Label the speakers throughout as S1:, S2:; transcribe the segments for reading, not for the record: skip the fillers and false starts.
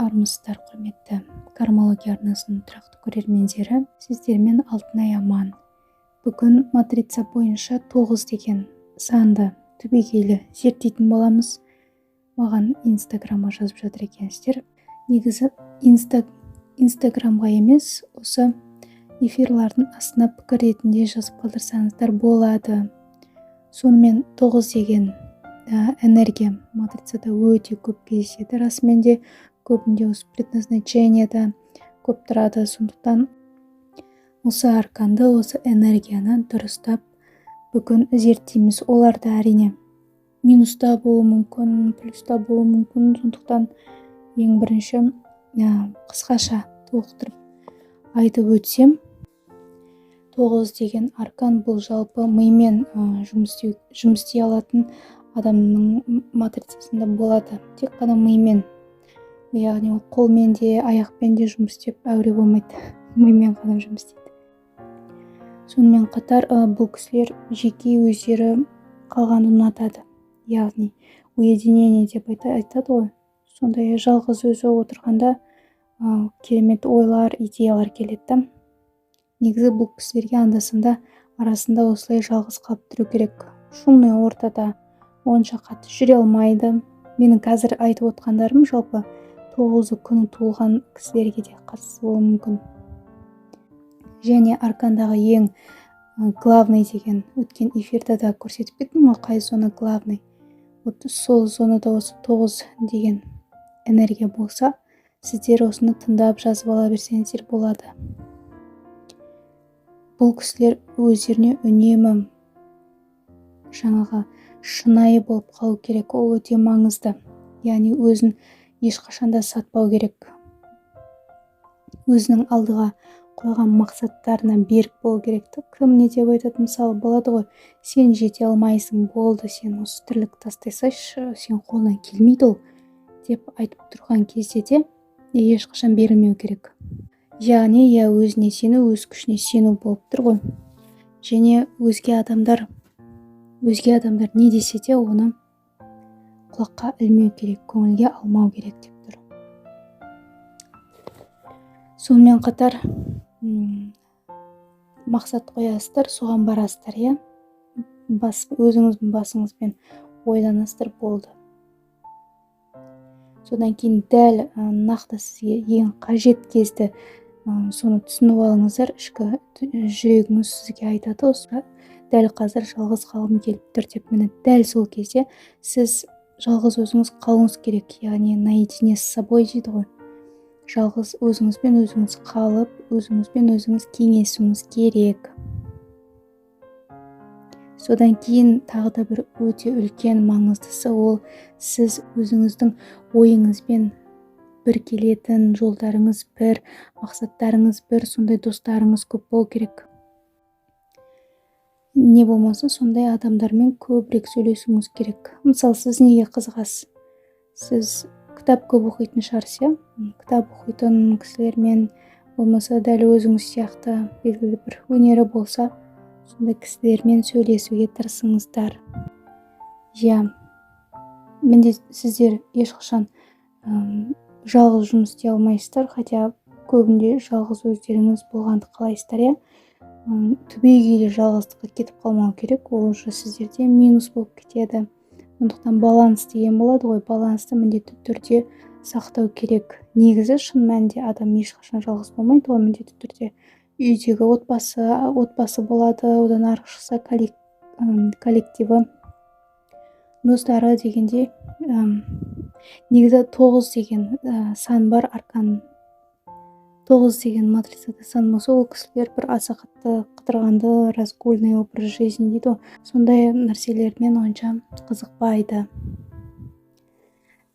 S1: армысыздар, құрметті кармология арнасының тұрақты көрермендері. Сіздермен Алтынай Аман. Бүгін матрица бойынша 9 деген санды түбегейлі зерттейтін боламыз. Маған инстаграмға жазып жатыр екенсіздер. Негізі инстаграмға емес, осы эфирлардың астына пікір ретінде жазып қалдырсаңыздар болады. Сонымен 9 деген энергия матрицада өте көп кездеседі. Расымен де көбінде осы предназначениеда көп тұрады. Сондықтан осы арканды, осы энергияны дұрыстап бүгін зерттейміз. Оларды әрине минуста болуы мүмкін, плюста болуы мүмкін. Сондықтан ең бірінші қысқаша толықтырып айтып өтсем, 9 деген аркан бұл жалпы мимен жұмыс істей алатын адамның матрицасында болады. Тек қана мимен, яғни қолмен де, аяқпен де жұмыс істеп әуре болмайды. Мимен ғана жұмыс істейді. Сонымен қатар бұл кісілер жеке өздері қалғанды ұнатады. Яғни уединение деп айтады ғой. Сондай жалғыз өзі отырғанда керемет ойлар, идеялар келеді. Негізі бұл кісілерге анда-санда арасында осылай жалғыз қалып тұру керек. Шумный ортада онша қатты жүре алмайды. Менің қазір айтып отқандарым жалпы 9 күні туылған кісілерге де қатысты болуы мүмкін. Және аркандағы ең главный деген өткен эфирда да көрсетіп кеттім ғой, қай зона главный. Сол зонада осы 9 деген энергия болса, сіздер осыны тыңдап жазып ала берсеңіздер болады. Бұл кісілер өздеріне үнемі жаңағы шынайы болып қалу керек. Ол өте маңызды. Яғни өзін ешқашанда сатпау керек. Өзінің алдыға қойған мақсаттарына берік болу керек. Кім не деп айтады, мысалы болады ғой, сен жете алмайсың, болды, сен осы тірлік тастай салшы, сен қолынан келмейді ол деп айтып тұрған кезде де ешқашан берілмеу керек. Яғни өзіне сену, өз күшіне сену болып тұр ғой. Және өзге адамдар не десе де оны құлаққа ілмеу керек, көңілге алмау керек деп тұр. Сонымен қатар мақсат қоясыздар, соған барасыздар, өзіңіздің басыңызбен ойланасыздар, болды. Содан кейін дәл нақты сізге ең қажет кезді соны түсініп алыңыздар. Ішкі жүрегіңіз сізге айтады, осы дәл қазір жалғыз қалғым келіп тұр деп. Міне дәл сол кезде сіз жалғыз өзіңіз қалуыңыз керек. Яғни наедине с собой дейді ғой. Жалғыз өзіңізбен өзіңіз қалып, өзіңізбен өзіңіз кеңесуіңіз керек. Содан кейін тағы да бір өте үлкен маңыздысы, ол сіз өзіңіздің ойыңызбен бір келетін, жолдарыңыз бір, мақсаттарыңыз бір, сондай достарыңыз көп болу керек. Не болмаса сондай адамдармен көбірек сөйлесуіңіз керек. Мысалы, сіз неге қызығасыз? Сіз кітап көп оқитын шығарсыз, кітап оқитын кісілермен, болмаса дәл өзіңіз сияқты белгілі бір өнері болса, сондай кісілермен сөйлесуге тырысыңыздар. Сіздер ешқашан жалғыз жұмыс істей алмайсыздар, хотя көбінде жалғыз өздеріңіз болғанды қалайсыздар, түбегейлі жалғыздыққа кетіп қалмау керек. Ол уже сіздерде минус болып кетеді. Сондықтан баланс деген болады ғой, балансты міндетті түрде сақтау керек. Негізі шын мәнінде адам ешқашан жалғыз болмайды ғой, міндетті түрде үйдегі отбасы болады, одан арғы шықса коллективі, достары дегенде негізі 9 деген сан бар аркан. 9 деген матрицада сан болса, ол кісілер бір аса қатты қыдырғанды, разгульный образ жизни дейді ғой. Сондай нәрселермен онша қызықпайды.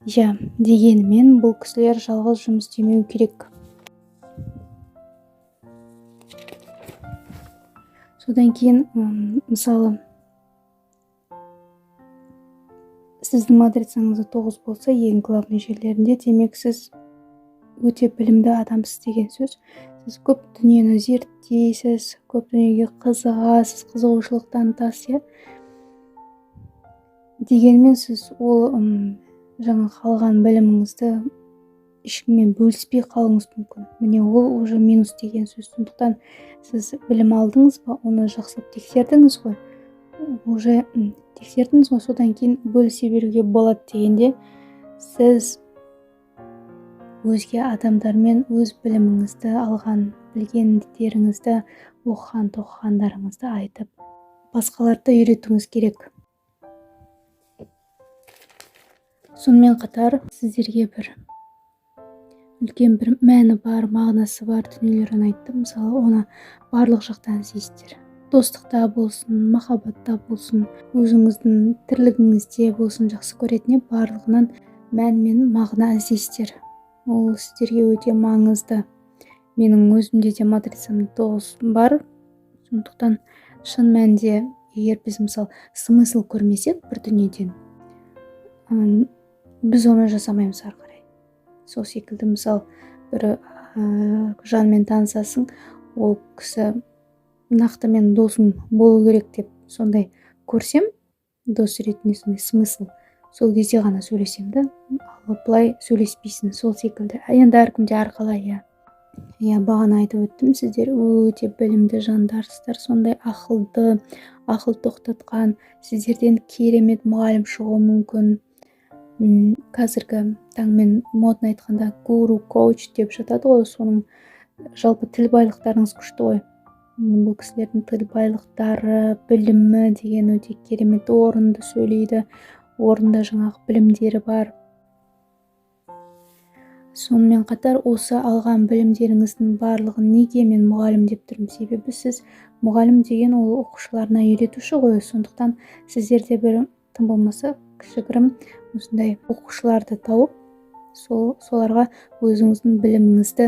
S1: Дегенмен бұл кісілер жалғыз жұмыс істемеу керек. Содан кейін, мысалы, сіздің матрицаңызда 9 болса, ең главный жерлерінде, демек сіз өте білімді адамсыз деген сөз. Сіз көп дүниені зерттейсіз, көп дүниеге қызығасыз, қызығушылық танытасыз. Дегенмен сіз ол жаңа қалған біліміңізді ешкіммен бөліспей қалуыңыз мүмкін. Міне ол уже минус деген сөз. Сондықтан сіз білім алдыңыз ба, оны жақсылап тексердіңіз ғой, уже тексердіңіз ғой, содан кейін бөлісе беруге болады дегенде, сіз өзге адамдармен өз біліміңізді алған, білгендеріңізді, тоқығандарыңызды айтып, басқаларды үйретуіңіз керек. Сонымен қатар сіздерге бір үлкен бір мәні бар, мағынасы бар дүниелерін айттым. Мысалы, оны барлық жақтан іздейсіздер. Достықта болсын, махаббатта болсын, өзіңіздің тірлігіңізде болсын, жақсы көретіне барлығынан мән мен мағына іздейсіздер. Ол сіздерге өте маңызды. Менің өзімде де матрицамда 9 бар. Сондықтан шын мәнінде, егер біз мысалы смысл көрмесек бір дүниеден, біз оны жасамаймыз ары қарай. Сол секілді, мысалы, бір жанмен танысасың, ол кісі нақты мен досым болу керек деп сондай көрсем, дос ретінде сондай смысл, сол кезде ғана сөйлесем да, ал былай сөйлеспейсің. Сол секілді. Енді әркімде әрқалай. Бағана айтып өттім, сіздер өте білімді жандарсыздар, сондай ақылды, ақыл тоқтатқан, сіздерден керемет мұғалім шығуы мүмкін. Қазіргі таңмен модны айтқанда гуру, коуч деп жатады ғой, соның жалпы тіл байлықтарыңыз күшті ғой. Бұл кісілердің тіл байлықтары, білімі деген өте керемет, орынды сөйлейді, орында жаңағы білімдері бар. Сонымен қатар осы алған білімдеріңіздің барлығын неге мен мұғалім деп тұрмын? Себебі сіз мұғалім деген ол оқушыларына үйретуші ғой. Сондықтан сіздерде бір тым болмаса кішігірім осындай оқушыларды тауып, соларға өзіңіздің біліміңізді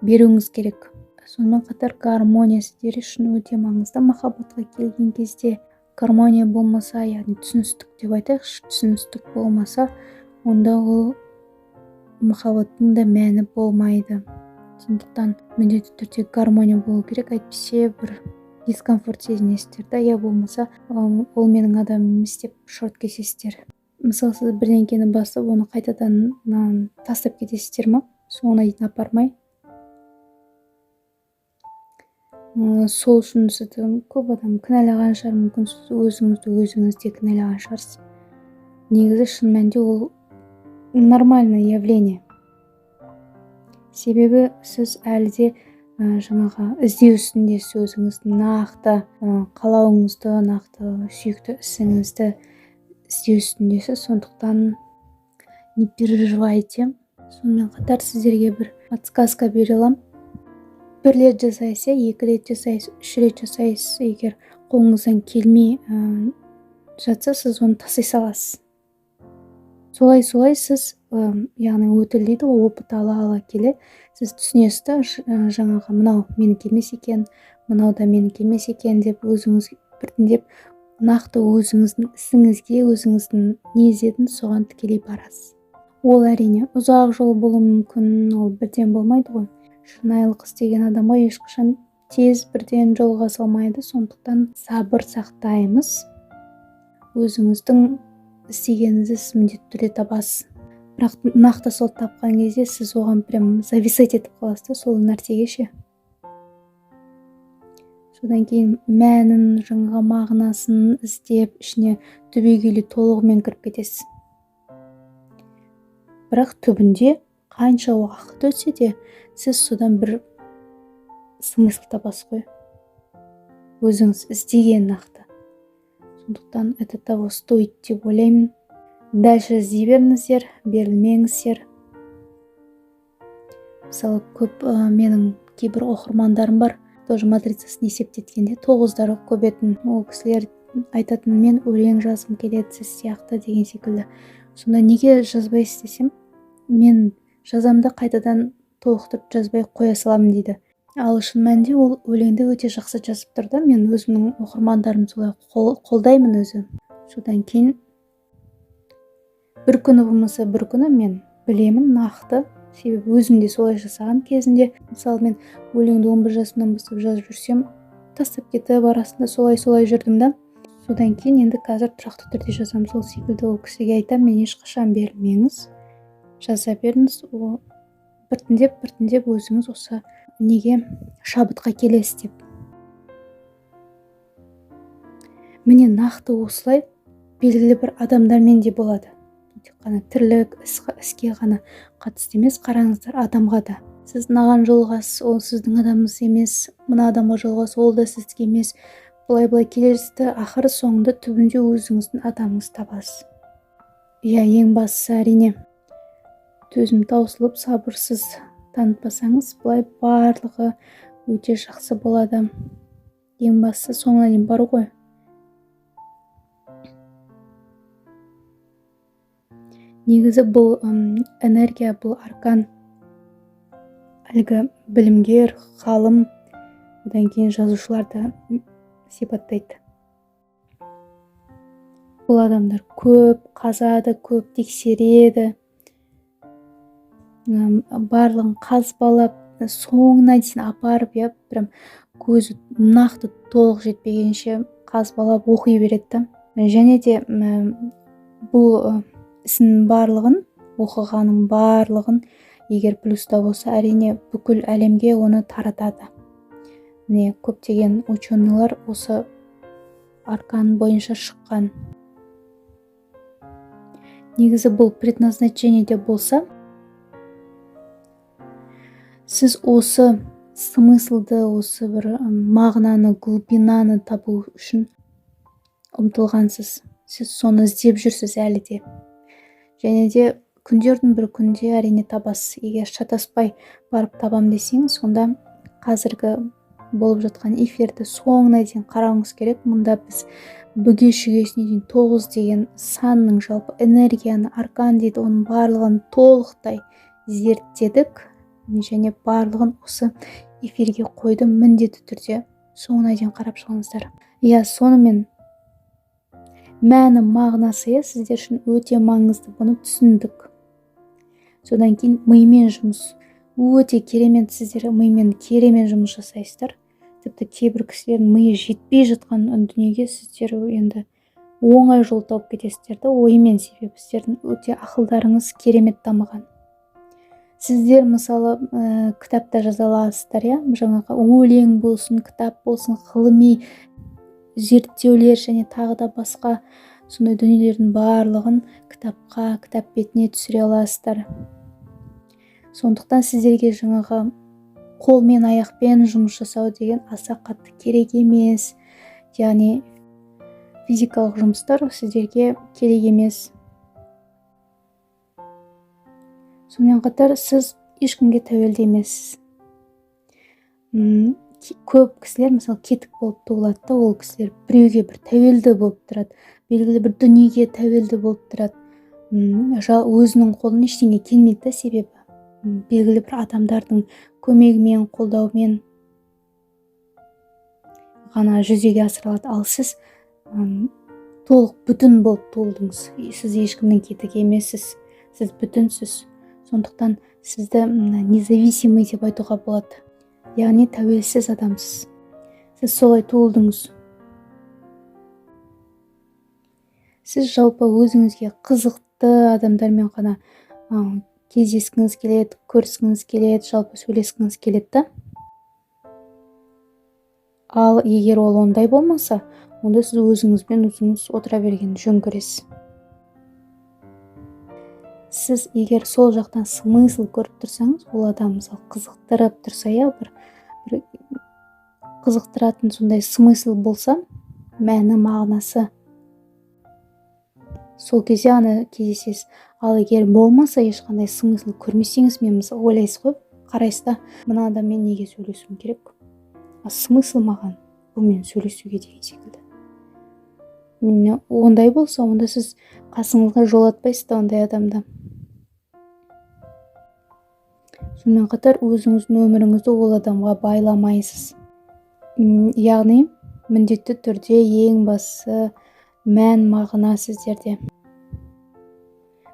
S1: беруіңіз керек. Сонымен қатар гармония сіздер үшін өте маңызды. Махаббатқа келген кезде гармония болмаса, яғни түсіністік деп айтайықшы, түсіністік болмаса, онда ол махаббаттың да мәні болмайды. Сондықтан міндетті түрде гармония болу керек, әйтпесе бір дискомфорт сезінесіздер да, я болмаса ол менің адамым емес деп шорт кесесіздер. Мысалы, сіз бірдеңкені бастап, оны қайтадан тастап кетесіздер ма? Соңына дейін апармай. Сол үшін сізді көп адам кінәлаған шығар, мүмкін сіз өзіңізді де кінәлаған шығарсыз. Негізі шын мәнінде ол нормальное явление. Себебі сіз әлі де жаңағы іздеу үстіндесіз, өзіңіздің нақты қалауыңызды, нақты сүйікті ісіңізді іздеу үстіндесіз. Сондықтан не переживайте. Сонымен қатар сіздерге бір подсказка бере аламын. 1 рет жасайсыз, 2 рет жасайсыз, 3 рет жасайсыз, егер қолыңыздан келмей жатса, сіз оны тастай саласыз. Солай сіз, яғни өтіл дейді, опыт ала келе, сіз түсінесіз да, жаңағы мынау менікі емес екен, мынау да менікі емес екен деп, өзіңіз біртіндеп нақты өзіңіздің ісіңізге, өзіңіздің не іздедіңіз, соған тікелей барасыз. Ол әрине ұзақ жол болуы мүмкін, ол бірден болмайды ғой. Шынайылық істеген адамға ешқашан тез бірден жолға салмайды. Сондықтан сабыр сақтаймыз. Өзіңіздің істегеніңізді сіз міндетті түрде табасыз. Бірақ нақты сол тапқан кезде сіз оған прям зависать етіп қаласыз, сол нәрсеге ше. Содан кейін мәнін, жаңағы мағынасын іздеп, ішіне түбегейлі толығымен кіріп кетесіз. Бірақ түбінде қанша уақыт өтсе де, сіз содан бір смысл табасыз ғой. Өзіңіз іздеген нақты. Сондықтан это того стоит деп ойлаймын. Дальше іздей беріңіздер, берілмеңіздер. Мысалы, көп менің кейбір оқырмандарым бар, тоже матрицасын есептеткенде 9-дары көбетін. Ол кісілер айтатын, мен өлең жазғым келеді сіз сияқты деген секілді. Сонда неге жазбайсыз десем, мен жазамда қайтадан толықтырып жазбай қоя саламын дейді. Ал шын мәнінде ол өлеңді өте жақсы жазып тұр да, мен өзімнің оқырмандарым солай қолдаймын өзі. Содан кейін бір күні болмаса бір күні мен білемін нақты, себебі өзім де солай жасаған кезінде. Мысалы, мен өлеңді 11 жасымнан бастап жазып жүрсем, тастап кетіп арасында солай жүрдім да. Содан кейін енді қазір тұрақты түрде жазамын. Сол секілді ол кісіге айтамын, мен ешқашан берілмеңіз. жаза беріңіз. Біртіндеп өзіңіз осы неге шабытқа келесіз деп. Міне нақты осылай белгілі бір адамдармен де болады. Тек қана тірлік іске ғана қатысты емес, қараңыздар адамға да. Сіз мынаған жолығасыз, ол сіздің адамыңыз емес, мына адамға жолығасыз, ол да сіздікі емес. Былай келесізді, ақыры соңында түбінде өзіңіздің адамыңыз табасыз. Ең бастысы әрине төзім таусылып сабырсыз танытпасаңыз, былай барлығы өте жақсы болады. Ең бастысы соңына дейін бару ғой. Негізі бұл энергия, бұл аркан әлгі білімгер, ғалым, одан кейін жазушыларды сипаттайды. Бұл адамдар көп қазады, көп тексереді, барлығын қазбалап, соңына дейін апарып, прям көзі нақты толық жетпегенше қазбалап оқи береді. Және де бұл ісінің барлығын, оқығаның барлығын, егер плюста болса, әрине бүкіл әлемге оны таратады. Міне көптеген ученыйлар осы аркан бойынша шыққан. Негізі бұл предназначение де болса, сіз осы смыслды, осы бір мағынаны, глубинаны табу үшін ұмтылғансыз. Сіз соны іздеп жүрсіз әлі де. Және де күндердің бір күнде әрине табасыз. Егер шатаспай барып табам десеңіз, сонда қазіргі болып жатқан эфирді соңына дейін қарауыңыз керек. Мұнда біз бүге-шүгесіне дейін 9 деген санның жалпы энергияны, аркан дейді, оның барлығын толықтай зерттедік. Және барлығын осы эфирге қойдым. Міндетті түрде соңына дейін қарап шығыңыздар. Сонымен мәні, мағынасы сіздер үшін өте маңызды, бұны түсіндік. Содан кейін мимен жұмыс өте керемет, сіздер мимен керемет жұмыс жасайсыздар. Тіпті кейбір кісілердің миы жетпей жатқан дүниеге сіздер енді оңай жол тауып кетесіздер, ойымен, себебі сіздердің өте ақылдарыңыз керемет дамыған. Сіздер мысалы кітапта жаза аласыздар, жаңағы өлең болсын, кітап болсын, ғылыми зерттеулер және тағы да басқа сондай дүниелердің барлығын кітапқа, кітап бетіне түсіре аласыздар. Сондықтан сіздерге жаңағы қолмен, аяқпен жұмыс жасау деген аса қатты керек емес. Яғни физикалық жұмыстар сіздерге керек емес. Сонымен қатар сіз ешкімге тәуелді емессіз. Көп кісілер мысалы кетік болып туылады, ол кісілер біреуге бір тәуелді болып тұрады, белгілі бір дүниеге тәуелді болып тұрады. Өзінің қолын ештеңе келмейді, себебі белгілі бір адамдардың көмегімен, қолдауымен ғана жүзеге асырылады. Ал сіз толық бүтін болып туылдыңыз. Сіз ешкімнің кетігі емессіз, сіз бүтінсіз. Сондықтан сізді независимый деп айтуға болады. Яғни тәуелсіз адамсыз. Сіз солай туылдыңыз. Сіз жалпы өзіңізге қызықты адамдармен ғана кездескіңіз келеді, көріскіңіз келеді, жалпы сөйлескіңіз келеді. Ал егер ол ондай болмаса, онда сіз өзіңізбен өзіңіз отыра берген жөн көресіз. Сіз егер сол жақтан смысл көріп тұрсаңыз, ол адам мысалы қызықтырып тұрса, бір қызықтыратын сондай смысл болса, мәні, мағынасы, сол кезде ана кездесесіз. Ал егер болмаса, ешқандай смысл көрмесеңіз, мен мысалы ойлайсыз ғой, қарайсыз да, мына адаммен неге сөйлесуім керек? Смысл маған бұмен сөйлесуге деген секілді. Ондай болса, онда сіз қасыңызға жолатпайсыз да ондай адамды. Сонымен қатар өзіңіздің өміріңізді ол адамға байламайсыз. Яғни міндетті түрде ең басы мән, мағына сіздерде.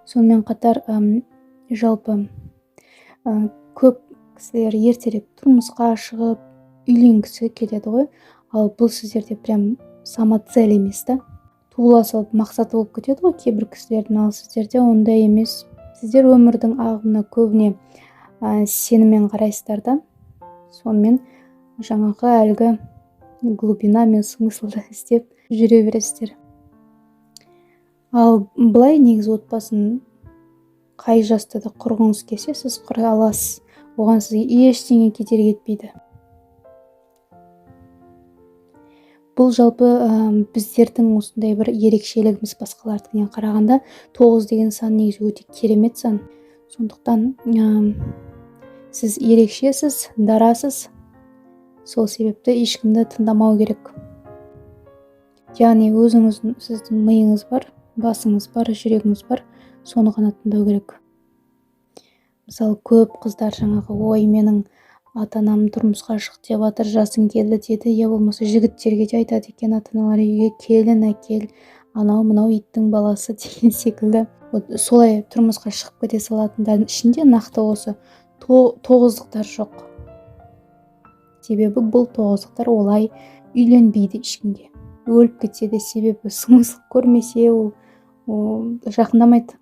S1: Сонымен қатар жалпы көп кісілер ертерек тұрмысқа шығып үйленгісі келеді ғой. Ал бұл сіздерде прям самоцель емес та. Туыла салып мақсаты болып кетеді ғой кейбір кісілердің, ал сіздерде ондай емес. сіздер өмірдің ағымына көбіне сеніммен қарайсыздар да, сонымен жаңағы әлгі глубина мен смыслды іздеп жүре бересіздер. Ал былай негізі отбасын қай жаста да құрғыңыз келсе, сіз құра аласыз. Оған сізге ештеңе кедергі етпейді. Бұл жалпы біздердің осындай бір ерекшелігіміз басқалардікіне қарағанда. 9 деген сан негізі өте керемет сан. Сондықтан сіз ерекшесіз, дарасыз. Сол себепті ешкімді тыңдамау керек. Яғни өзіңіздің, сіздің миыңыз бар, басыңыз бар, жүрегіңіз бар, соны ғана тыңдау керек. Мысалы, көп қыздар жаңағы ой, менің ата-анам тұрмысқа шық деп жатыр, жасың келді деді, я болмаса жігіттерге де айтады екен ата-аналар, үйге келін әкел, анау мынау иттің баласы деген секілді. Солай тұрмысқа шығып кете салатындардың ішінде нақты осы тоғыздықтар жоқ. Себебі бұл тоғыздықтар олай үйленбейді ешкімге. Өліп кетсе де, себебі смысл көрмесе, ол жақындамайды.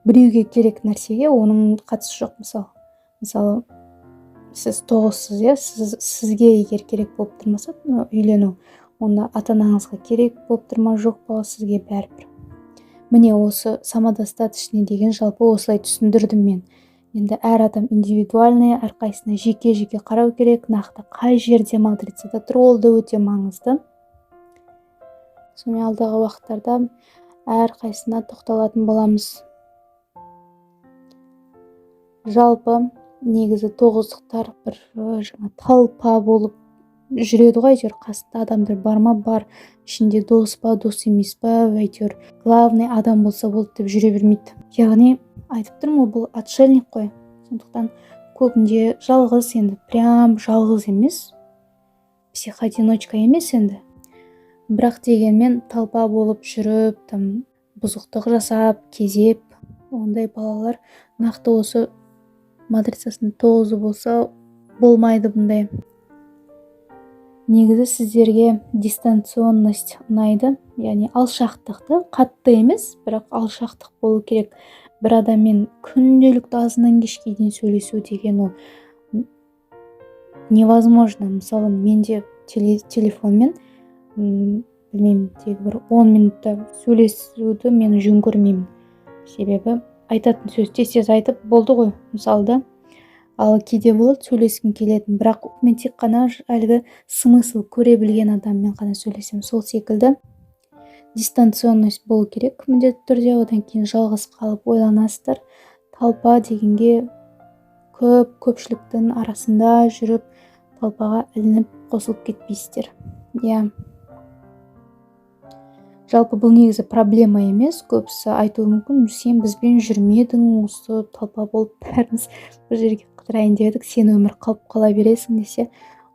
S1: Біреуге керек нәрсеге оның қатысы жоқ. Мысалы, сіз тоғызсыз, сізге егер керек болып тұрмаса үйлену, онда ата-анаңызға керек болып тұрма, жоқ па, сізге бәрібір. Міне осы самодостаточный деген жалпы осылай түсіндірдім мен. Енді әр адам индивидуальный, әрқайсына жеке-жеке қарау керек, нақты қай жерде матрицада тұр, ол да өте маңызды. Сонымен алдағы уақыттарда әрқайсына тоқталатын боламыз. Жалпы негізі тоғыздықтар бір талпа болып жүреді ғой, әйтеуір қасында адамдар бар ма, бар, ішінде дос па, дос емес па, әйтеуір главный адам болса болды деп жүре бермейді. Яғни айтып тұрмын, бұл отшельник қой. Сондықтан көбінде жалғыз, енді прям жалғыз емес, психоодиночка емес енді. Бірақ дегенмен талпа болып жүріп, бұзықтық жасап, кезеп, ондай балалар нақты осы матрицасында 9 болса болмайды бұндай. Негізі сіздерге дистанционность ұнайды, яғни алшақтықты, қатты емес, бірақ алшақтық болу керек. Бір адаммен күнделікті азынан кешке дейін сөйлесу деген ол невозможно. Мысалы, менде телефонмен білмеймін, тек бір 10 минутта сөйлесуді мен жөн көрмеймін. Себебі айтатын сөз тез айтып болды ғой, мысалда. Ал кейде болады сөйлескім келетін, бірақ мен тек қана әлгі смысл көре білген адаммен қана сөйлесем. Сол секілді дистанционность болу керек міндетті түрде. Одан кейін жалғыз қалып ойланасыздар. Талпа дегенге көпшіліктің арасында жүріп, талпаға ілініп қосылып кетпейсіздер. Жалпы бұл негізі проблема емес. Көбісі айтуы мүмкін, сен бізбен жүрмедің, осы талпа болып бәріміз бір жерге қыдырайын дедік, сен өмір қалып қала бересің десе,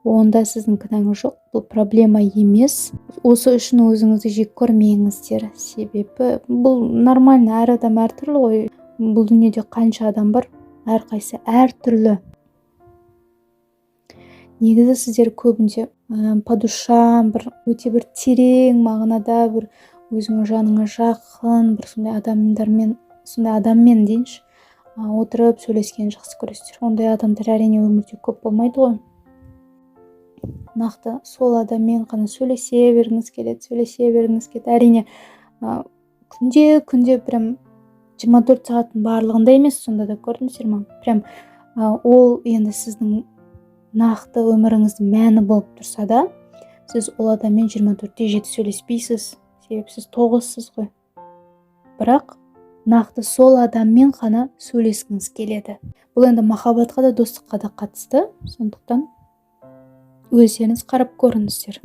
S1: онда сіздің кінәңіз жоқ. Бұл проблема емес. Осы үшін өзіңізді жек көрмеңіздер. Себебі бұл нормально, әр адам әртүрлі ғой. Бұл дүниеде қанша адам бар, әрқайсы әртүрлі. Негізі сіздер көбінде по душам, өте бір терең мағынада, бір өзіңіз жаныңа жақын, бір сондай адаммен дейінші, отырып сөйлескен жақсы көресіздер. Ондай адамдар әрине өмірде көп болмайды ғой. Нақты сол адаммен қана сөйлесе бергіңіз келеді. Әрине күнде прям 24 сағаттың барлығында емес, сонда да көрдіңіздер ма? Прям ол енді сіздің нақты өміріңіздің мәні болып тұрса да, сіз ол адаммен 24/7 сөйлеспейсіз, себебі сіз 9-сыз ғой. Бірақ нақты сол адаммен қана сөйлескіңіз келеді. Бұл енді махаббатқа да, достыққа да қатысты. Сондықтан өздеріңіз қарап көріңіздер.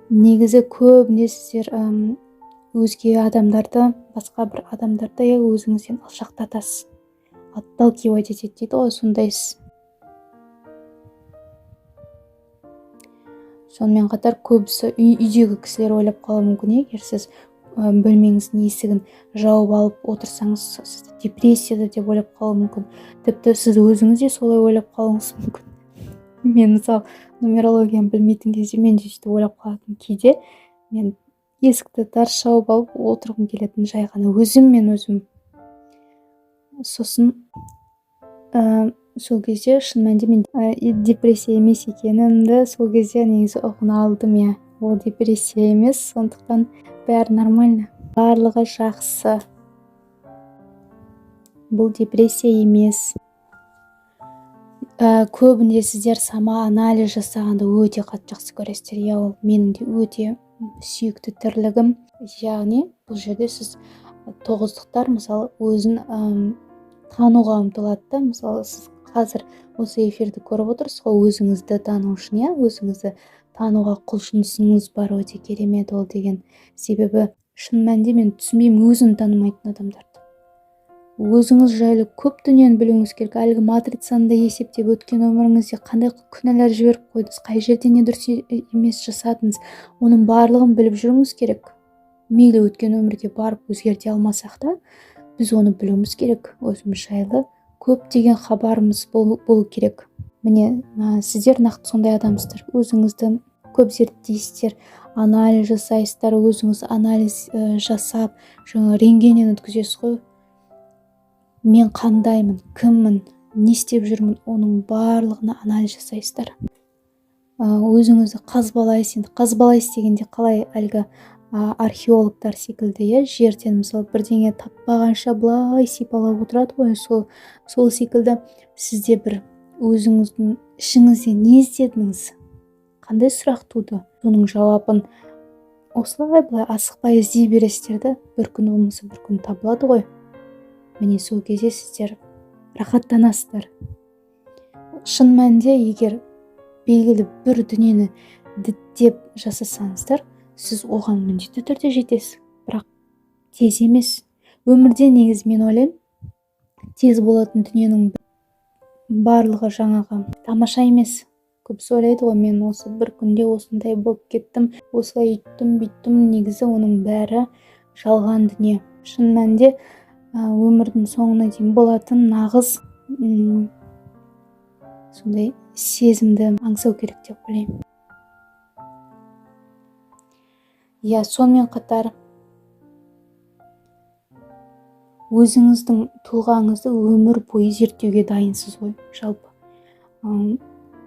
S1: Негізі көбіне сіздер өзге адамдарды, басқа бір адамдарды өзіңізден алшақтатасыз. Отталкивать етеді дейді ғой, сондайсыз. Сонымен қатар көбісі үйдегі кісілер ойлап қалуы мүмкін, егер сіз бөлмеңіздің есігін жауып алып отырсаңыз, сізді депрессияда деп ойлап қалуы мүмкін. Тіпті сіз өзіңіз де солай ойлап қалуыңыз мүмкін. Мен мысалы нумерологияны білмейтін кезде мен де сөйтіп ойлап қалатын. Кейде мен есікті тарс жауып алып отырғым келетін, жай ғана өзіммен өзім. Сосын сол кезде шын мәнінде мен депрессия емес екенімді сол кезде негізі ұғына алдым. Иә, ол депрессия емес, сондықтан бәрі нормально, барлығы жақсы. Бұл депрессия емес. Көбінде сіздер самоанализ жасағанды өте қатты жақсы көресіздер. Иә, ол менің де өте сүйікті тірлігім. Яғни бұл жерде сіз тоғыздықтар мысалы өзін тануға ұмтылады да. Мысалы сіз қазір осы эфирді көріп отырсыз ғой, өзіңізді тану үшін. Иә, өзіңізді тануға құлшынысыңыз бар, өте керемет ол деген. Себебі шын мәнінде мен түсінбеймін өзін танымайтын адамдарды. Өзіңіз жайлы көп дүниені білуіңіз керек. Әлгі матрицаны да есептеп өткен өміріңізде қандай күнәлар жіберіп қойдыңыз, қай жерде не дұрыс емес жасадыңыз, оның барлығын біліп жүруіңіз керек. Мейлі өткен өмірге барып өзгерте алмасақ та, біз оны білуіміз керек. Өзіміз жайлы көптеген хабарымыз болу керек. Міне, сіздер нақты сондай адамсыздар. Өзіңізді көп зерттейсіздер, анализ жасайсыздар, өзіңіз анализ жасап, жаңа рентгеннен өткізесіз ғой. Мен қандаймын, кіммін, не істеп жүрмін, оның барлығына анализ жасайсыздар. Өзіңізді қазбалайсыз дегенде қалай әлгі археологтар секілді, иә, жерден мысалы бірдеңе таппағанша былай сипалап отырады ғой, сол секілді сізде бір өзіңіздің ішіңізде не іздедіңіз, қандай сұрақ туды, соның жауабын осылай былай асықпай іздей бересіздер да, бір күн болмаса бір күн табылады ғой. Міне сол кезде сіздер рахаттанасыздар. Шын мәнінде егер белгілі бір дүниені діттеп жасасаңыздар, сіз оған міндетті түрде жетесіз, бірақ тез емес. Өмірде негізі мен ойлаймын, тез болатын дүниенің барлығы жаңағы тамаша емес. Көбісі ойлайды ғой, мен осы бір күнде осындай болып кеттім, осылай үйттім, негізі оның бәрі жалған дүние. Шын мәнінде өмірдің соңына дейін болатын нағыз сондай сезімді аңсау керек деп ойлаймын. Иә, сонымен қатар өзіңіздің тұлғаңызды өмір бойы зерттеуге дайынсыз ғой, жалпы.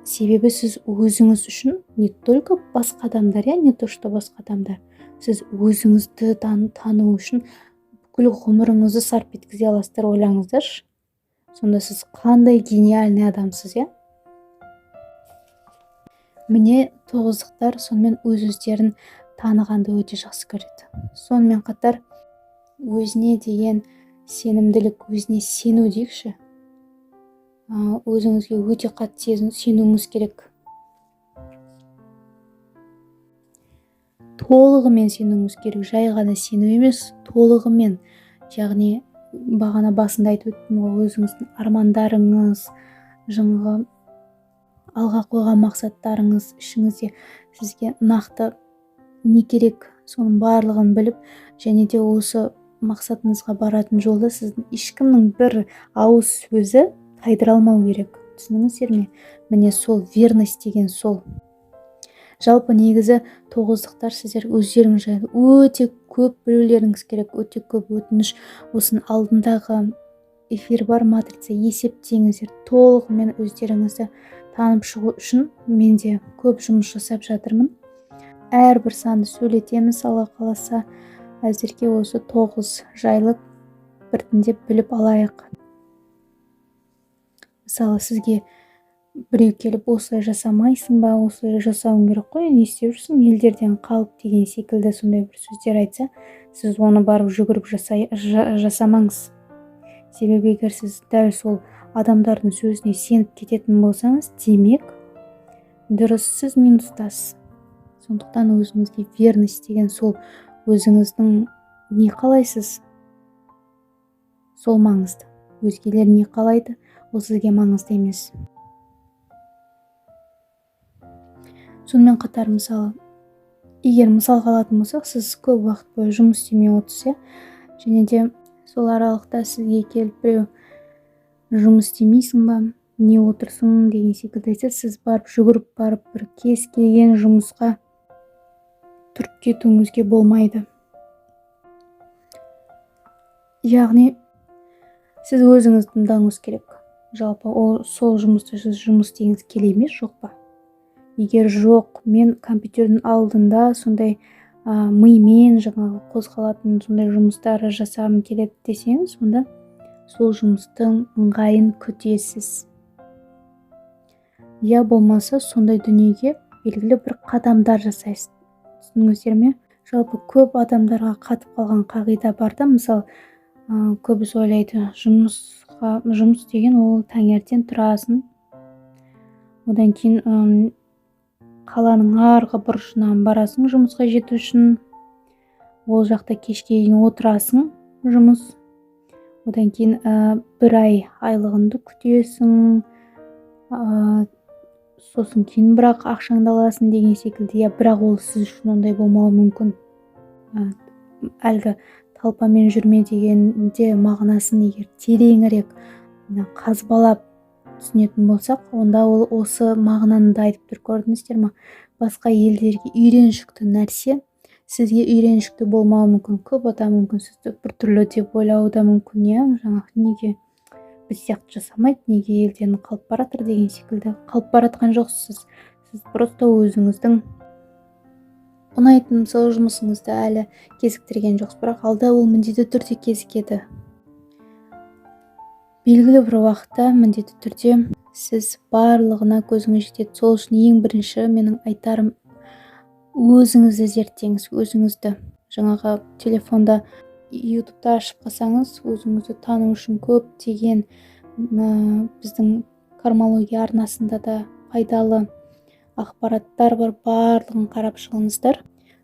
S1: Себебі сіз өзіңіз үшін не только басқа адамдар, не то что басқа адамдар, сіз өзіңізді тану үшін бүкіл ғұмырыңызды сарп еткізе аласыздар, ойлаңыздаршы. Сонда сіз қандай гениальный адамсыз, иә? Міне тоғыздықтар сонымен өздерін танығанды өте жақсы көреді. Сонымен қатар өзіне деген сенімділік, өзіне сену дейікші. Өзіңізге өте қатты сенуіңіз керек. Толығымен сенуіңіз керек, жай ғана сену емес, толығымен. Яғни бағана басында айтып өттім ғой, өзіңіздің армандарыңыз, жаңағы алға қойған мақсаттарыңыз, ішіңізде сізге нақты не керек, соның барлығын біліп, және де осы мақсатыңызға баратын жолда сіздің ешкімнің бір ауыз сөзі тайдыра алмау керек. Түсініңіздер ме? Міне сол верность деген сол. Жалпы негізі тоғыздықтар сіздер өздеріңіз жайлы өте көп білулеріңіз керек, өте көп өтініш. Осының алдындағы эфир бар, матрица, есептеңіздер, толығымен өздеріңізді танып шығу үшін мен де көп жұмыс жасап жатырмын. Әрбір санды сөйлетеміз, Алла қаласа. Әзірге осы 9 жайлы біртіндеп біліп алайық. Мысалы, сізге біреу келіп, осылай жасамайсың ба, осылай жасауың керек қой, не істеп жүрсің, елдерден қалып деген секілді сондай бір сөздер айтса, сіз оны барып жүгіріп жасамаңыз. Себебі егер сіз дәл сол адамдардың сөзіне сеніп кететін болсаңыз, демек дұрыс сіз минустасыз. Сондықтан өзіңізге верность деген сол, өзіңіздің не қалайсыз, сол маңызды. Өзгелер не қалайды, ол сізге маңызды емес. Сонымен қатар мысалы, егер мысалға алатын болсақ, сіз көп уақыт бойы жұмыс істемей отырсыз, және де сол аралықта сізге келіп біреу жұмыс істемейсің ба, не отырсың деген секілді айтса, сіз жүгіріп барып бір кез келген жұмысқа тұрып кетуіңізге болмайды. Яғни сіз өзіңізді тыңдауыңыз керек. Жалпы сол жұмысты сіз жұмыс істегіңіз келе ме, жоқ па? Егер жоқ, мен компьютердің алдында сондай мимен жаңағы қозғалатын сондай жұмыстарды жасағым келеді десеңіз, онда сол жұмыстың ыңғайын күтесіз. Я болмаса сондай дүниеге белгілі бір қадамдар жасайсыз. Түсініңіздер ме? Жалпы көп адамдарға қатып қалған қағида бар да, мысалы, көбісі ойлайды, жұмыс деген ол таңертең тұрасың, одан кейін қаланың арғы бұрышынан барасың жұмысқа жету үшін, ол жақта кешке дейін отырасың жұмыс, одан кейін бір ай айлығыңды күтесің, сосын кейін бірақ ақшаңды аласың деген секілді. Бірақ ол сіз үшін ондай болмауы мүмкін. Әлгі талпамен жүрме дегенде мағынасын егер тереңірек қазбалап түсінетін болсақ, онда ол осы мағынаны да айтып тұр, көрдіңіздер ме? Басқа елдерге үйреншікті нәрсе сізге үйреншікті болмауы мүмкін. Көп адам мүмкін сізді біртүрлі деп ойлауы да мүмкін, жаңағы неге біз сияқты жасамайды, неге елден қалып баратыр деген секілді. Қалып баратқан жоқсыз, сіз просто өзіңіздің ұнайтын сол жұмысыңызды әлі кезіктірген жоқсыз, бірақ алда ол міндетті түрде кезікеді. Белгілі бір уақытта міндетті түрде сіз барлығына көзіңіз жетеді. Сол үшін ең бірінші менің айтарым, өзіңізді зерттеңіз, өзіңізді. Жаңағы телефонда ютубта ашып қалсаңыз, өзіңізді тану үшін көптеген біздің кармология арнасында да пайдалы ақпараттар бар, барлығын қарап шығыңыздар.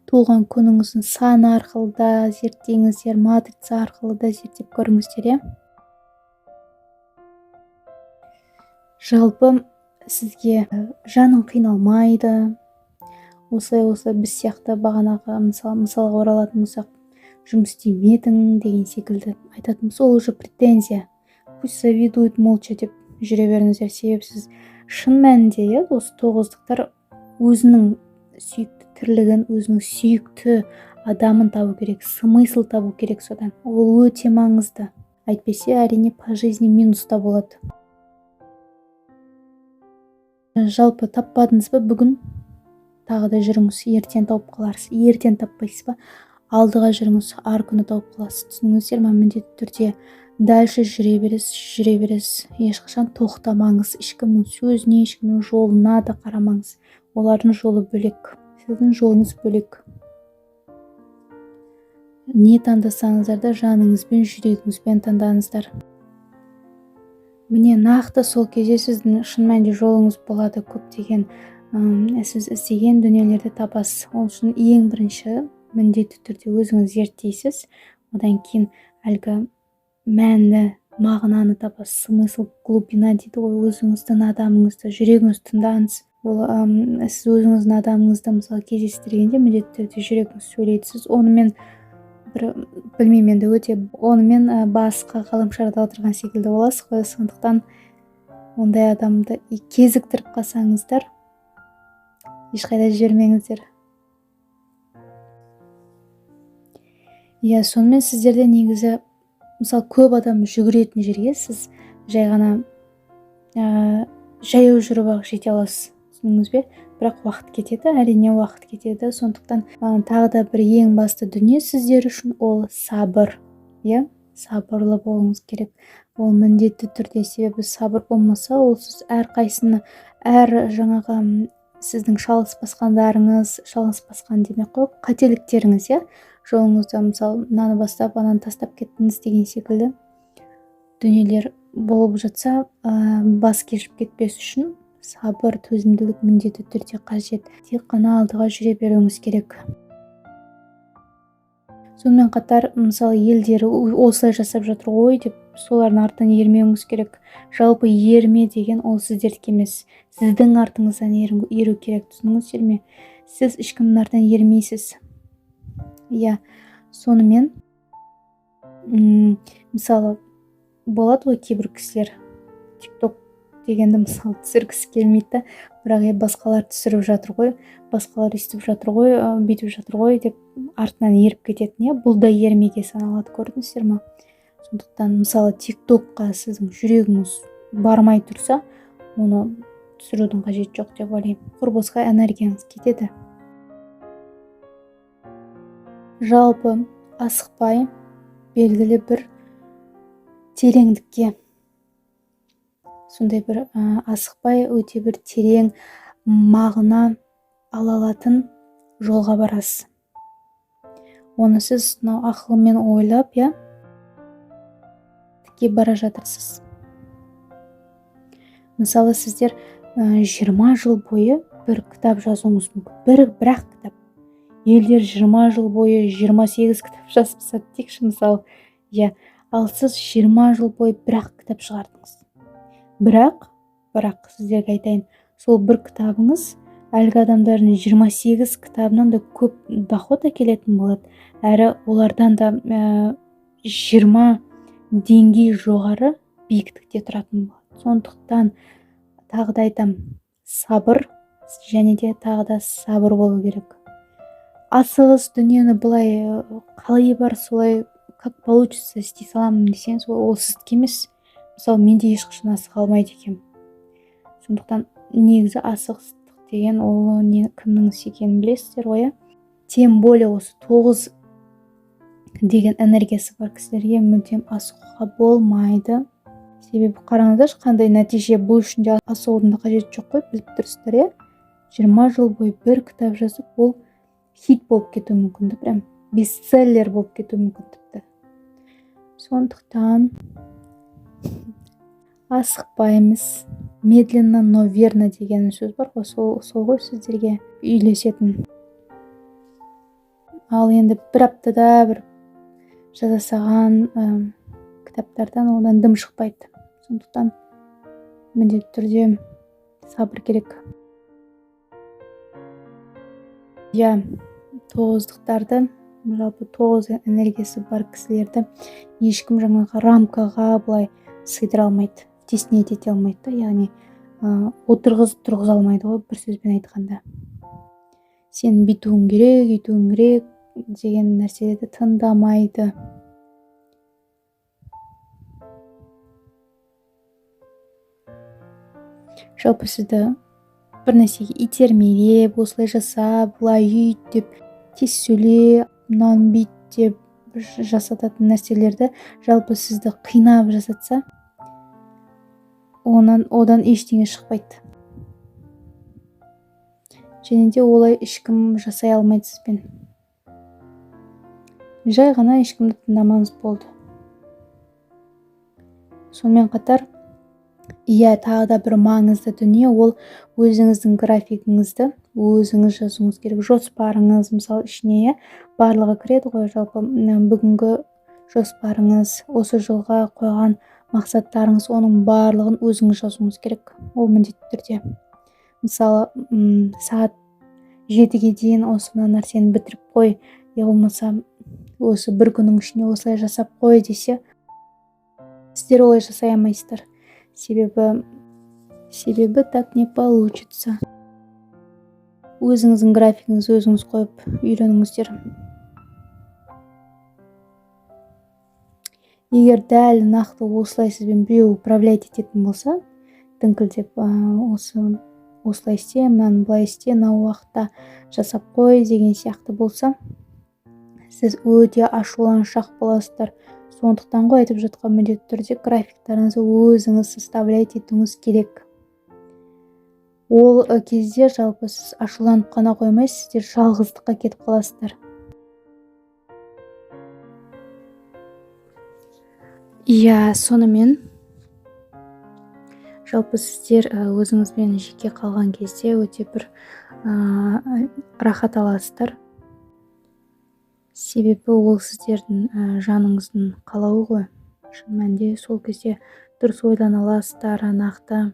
S1: Туылған күніңіздің саны арқылы да зерттеңіздер, матрица арқылы да зерттеп көріңіздер. Жалпы сізге жаның қиналмайды. Осылай біз сияқты бағанағы мысалға оралатын болсақ, жұмыс істемедің деген секілді айтатын болса, ол уже претензия. Пусть завидуют молча деп жүре беріңіздер. Себебі сіз шын мәнінде осы тоғыздықтар өзінің сүйікті тірлігін, өзінің сүйікті адамын табу керек, смысл табу керек содан. Ол өте маңызды. Әйтпесе әрине по жизни минуста болады. Жалпы таппадыңыз ба бүгін? Тағы да жүріңіз, ертең тауып қаларсыз. Ертең таппайсыз ба? Алдыға жүріңіз, ар күні тауып қаласыз. Түсініңіздер ме? Міндетті түрде дальше жүре бересіз. Ешқашан тоқтамаңыз. Ешкімнің сөзіне, ешкімнің жолына да қарамаңыз. Олардың жолы бөлек, сіздің жолыңыз бөлек. Не таңдасаңыздар да жаныңызбен, жүрегіңізбен таңдаңыздар. Міне нақты сол кезде сіздің шын мәнінде жолыңыз болады. Көптеген сіз іздеген дүниелерді табасыз. Ол үшін ең бірінші міндетті түрде өзіңіз зерттейсіз. Одан кейін әлгі мәнді, мағынаны табасыз. Смысл, глубина дейді ғой, өзіңіздің адамыңызды, жүрегіңізді тыңдаңыз. Ол сіз өзіңіздің адамыңызды мысалы кездестіргенде міндетті түрде жүрегіңіз сөйлейді. Сіз онымен білмеймін енді өте онымен басқа ғаламшарда отырған секілді боласыз ғой. Сондықтан ондай адамды кезіктіріп қалсаңыздар, ешқайда жібермеңіздер. Сонымен сіздерде негізі мысалы көп адам жүгіретін жерге сіз жай ғана жаяу жүріп ақ жете аласыз. Түсіндіңіз бе? Бірақ уақыт кетеді, әрине уақыт кетеді. Сондықтан тағы да бір ең басты дүние сіздер үшін ол сабыр. Сабырлы болуыңыз керек. Ол міндетті түрде, себебі сабыр болмаса, ол сіз әрқайсыны, жаңағы сіздің шалыс басқан демек қой, қателіктеріңіз, жолыңызда мысалы мынаны бастап, ананы тастап кеттіңіз деген секілді дүниелер болып жатса, бас кешіп кетпес үшін сабыр, төзімділік міндетті түрде қажет. Тек қана алдыға жүре беруіңіз керек. Сонымен қатар, мысалы елдері осылай жасап жатыр ғой деп, солардың артынан ермеуіңіз керек. Жалпы ерме деген ол сіздердікі емес. Сіздің артыңыздан еру керек, түсініңіздер ме? Сіз ешкімнің артынан ермейсіз. Сонымен, мысалы, болады ғой кейбір кісілер TikTok дегенді мысалы түсіргісі келмейді. бірақ басқалар түсіріп жатыр ғой, басқалар естіп жатыр ғой, бүйтіп жатыр ғой деп артынан еріп кететін. Бұл да ермеге саналады, көрдіңіздер ме? Сондықтан мысалы тиктокқа сіздің жүрегіңіз бармай тұрса, оны түсірудің қажеті жоқ деп ойлаймын. Құр босқа энергияңыз кетеді. Жалпы асықпай, белгілі бір тереңдікке, сондай бір асықпай өте бір терең мағына ала алатын жолға барасыз. Оны сіз ақылмен ойлап, тіке бара жатырсыз. Мысалы сіздер 20 жыл бойы бір кітап жазуыңыз мүмкін. Бірақ кітап. Елдер 20 жыл бойы 28 кітап жазыпса, текші мысалы. Ал сіз 20 жыл бойы бірақ кітап шығардыңыз. Бірақ сіздерге айтайын, сол бір кітабыңыз әлгі адамдардың 28 кітабынан да көп доход әкелетін болады. Әрі олардан да 20 деңгей жоғары биіктікте тұратын болады. Сондықтан тағы да айтам, сабыр, және де тағы да сабыр болу керек. Асығыс дүниені былай қалай бар солай как получится істей саламын десеңіз, ол сіздікі емес. Мысалы, менде ешқашан асыға алмайды екенмін. Сондықтан негізі асығыстық деген ол кімнің іс екенін білесіздер ғой. Тем более осы 9 деген энергиясы бар кісілерге мүлдем асығуға болмайды. Себебі қараңыздаршы, қандай нәтиже. Бұл үшін де асығудың қажеті жоқ қой, біліп тұрсыздар. 20 жыл бойы бір кітап жазып, ол хит болып кетуі мүмкін, прям бестселлер болып кетуі мүмкін тіпті. Сондықтан асықпаймыз. Медленно, но верно деген сөз бар ғой, сол ғой сіздерге үйлесетін. Ал енді бір аптада бір жазасаған кітаптардан одан дым шықпайды. Сондықтан міндетті түрде сабыр керек. Тоғыздықтарды, жалпы 9 энергиясы бар кісілерді ешкім жаңағы рамкаға былай сыйдыра алмайды, теснет ете алмайды. Яғни отырғыза алмайды ғой, бір сөзбен айтқанда. Сен бүйтуің керек деген нәрселерді тыңдамайды. Жалпы сізді бір нәрсеге итермелеп, осылай жаса, былай үйт деп, тез сөйле, мынаны бүйт деп жасататын нәрселерді жалпы сізді қинап жасатса, одан ештеңе шықпайды. Және де олай ешкім жасай алмайды сізбен. Жай ғана ешкімді тыңдамаңыз болды. Сонымен қатар, тағы да бір маңызды дүние, ол өзіңіздің графигіңізді өзіңіз жазуыңыз керек. Жоспарыңыз, мысалы, ішіне барлығы кіреді ғой. Жалпы бүгінгі жоспарыңыз, осы жылға қойған мақсаттарыңыз, оның барлығын өзіңіз жазуыңыз керек. Ол міндетті түрде. Мысалы, сағат 7-ге дейін осы мына нәрсені бітіріп қой, болмаса осы бір күннің ішінде осылай жасап қой десе, сіздер олай жасай алмайсыздар. Себебі так не получится. Өзіңіздің графигіңізді өзіңіз қойып үйреніңіздер. Егер дәл нақты осылай сізбен біреу управлять ететін болса, діңкілдеп осылай істе, мынаны былай істе, мына уақытта жасап қой деген сияқты болса, сіз өте ашуланшақ боласыздар. Сондықтан ғой айтып жатқан міндетті түрде графиктарыңызды өзіңіз составлять етуіңіз керек. Ол кезде жалпы сіз ашуланып қана қоймайсыз, сіздер жалғыздыққа кетіп қаласыздар. Сонымен жалпы сіздер өзіңізбен жеке қалған кезде өте бір рахат аласыздар. Себебі ол сіздердің жаныңыздың қалауы ғой. Шын мәнінде сол кезде дұрыс ойлана аласыздар, нақты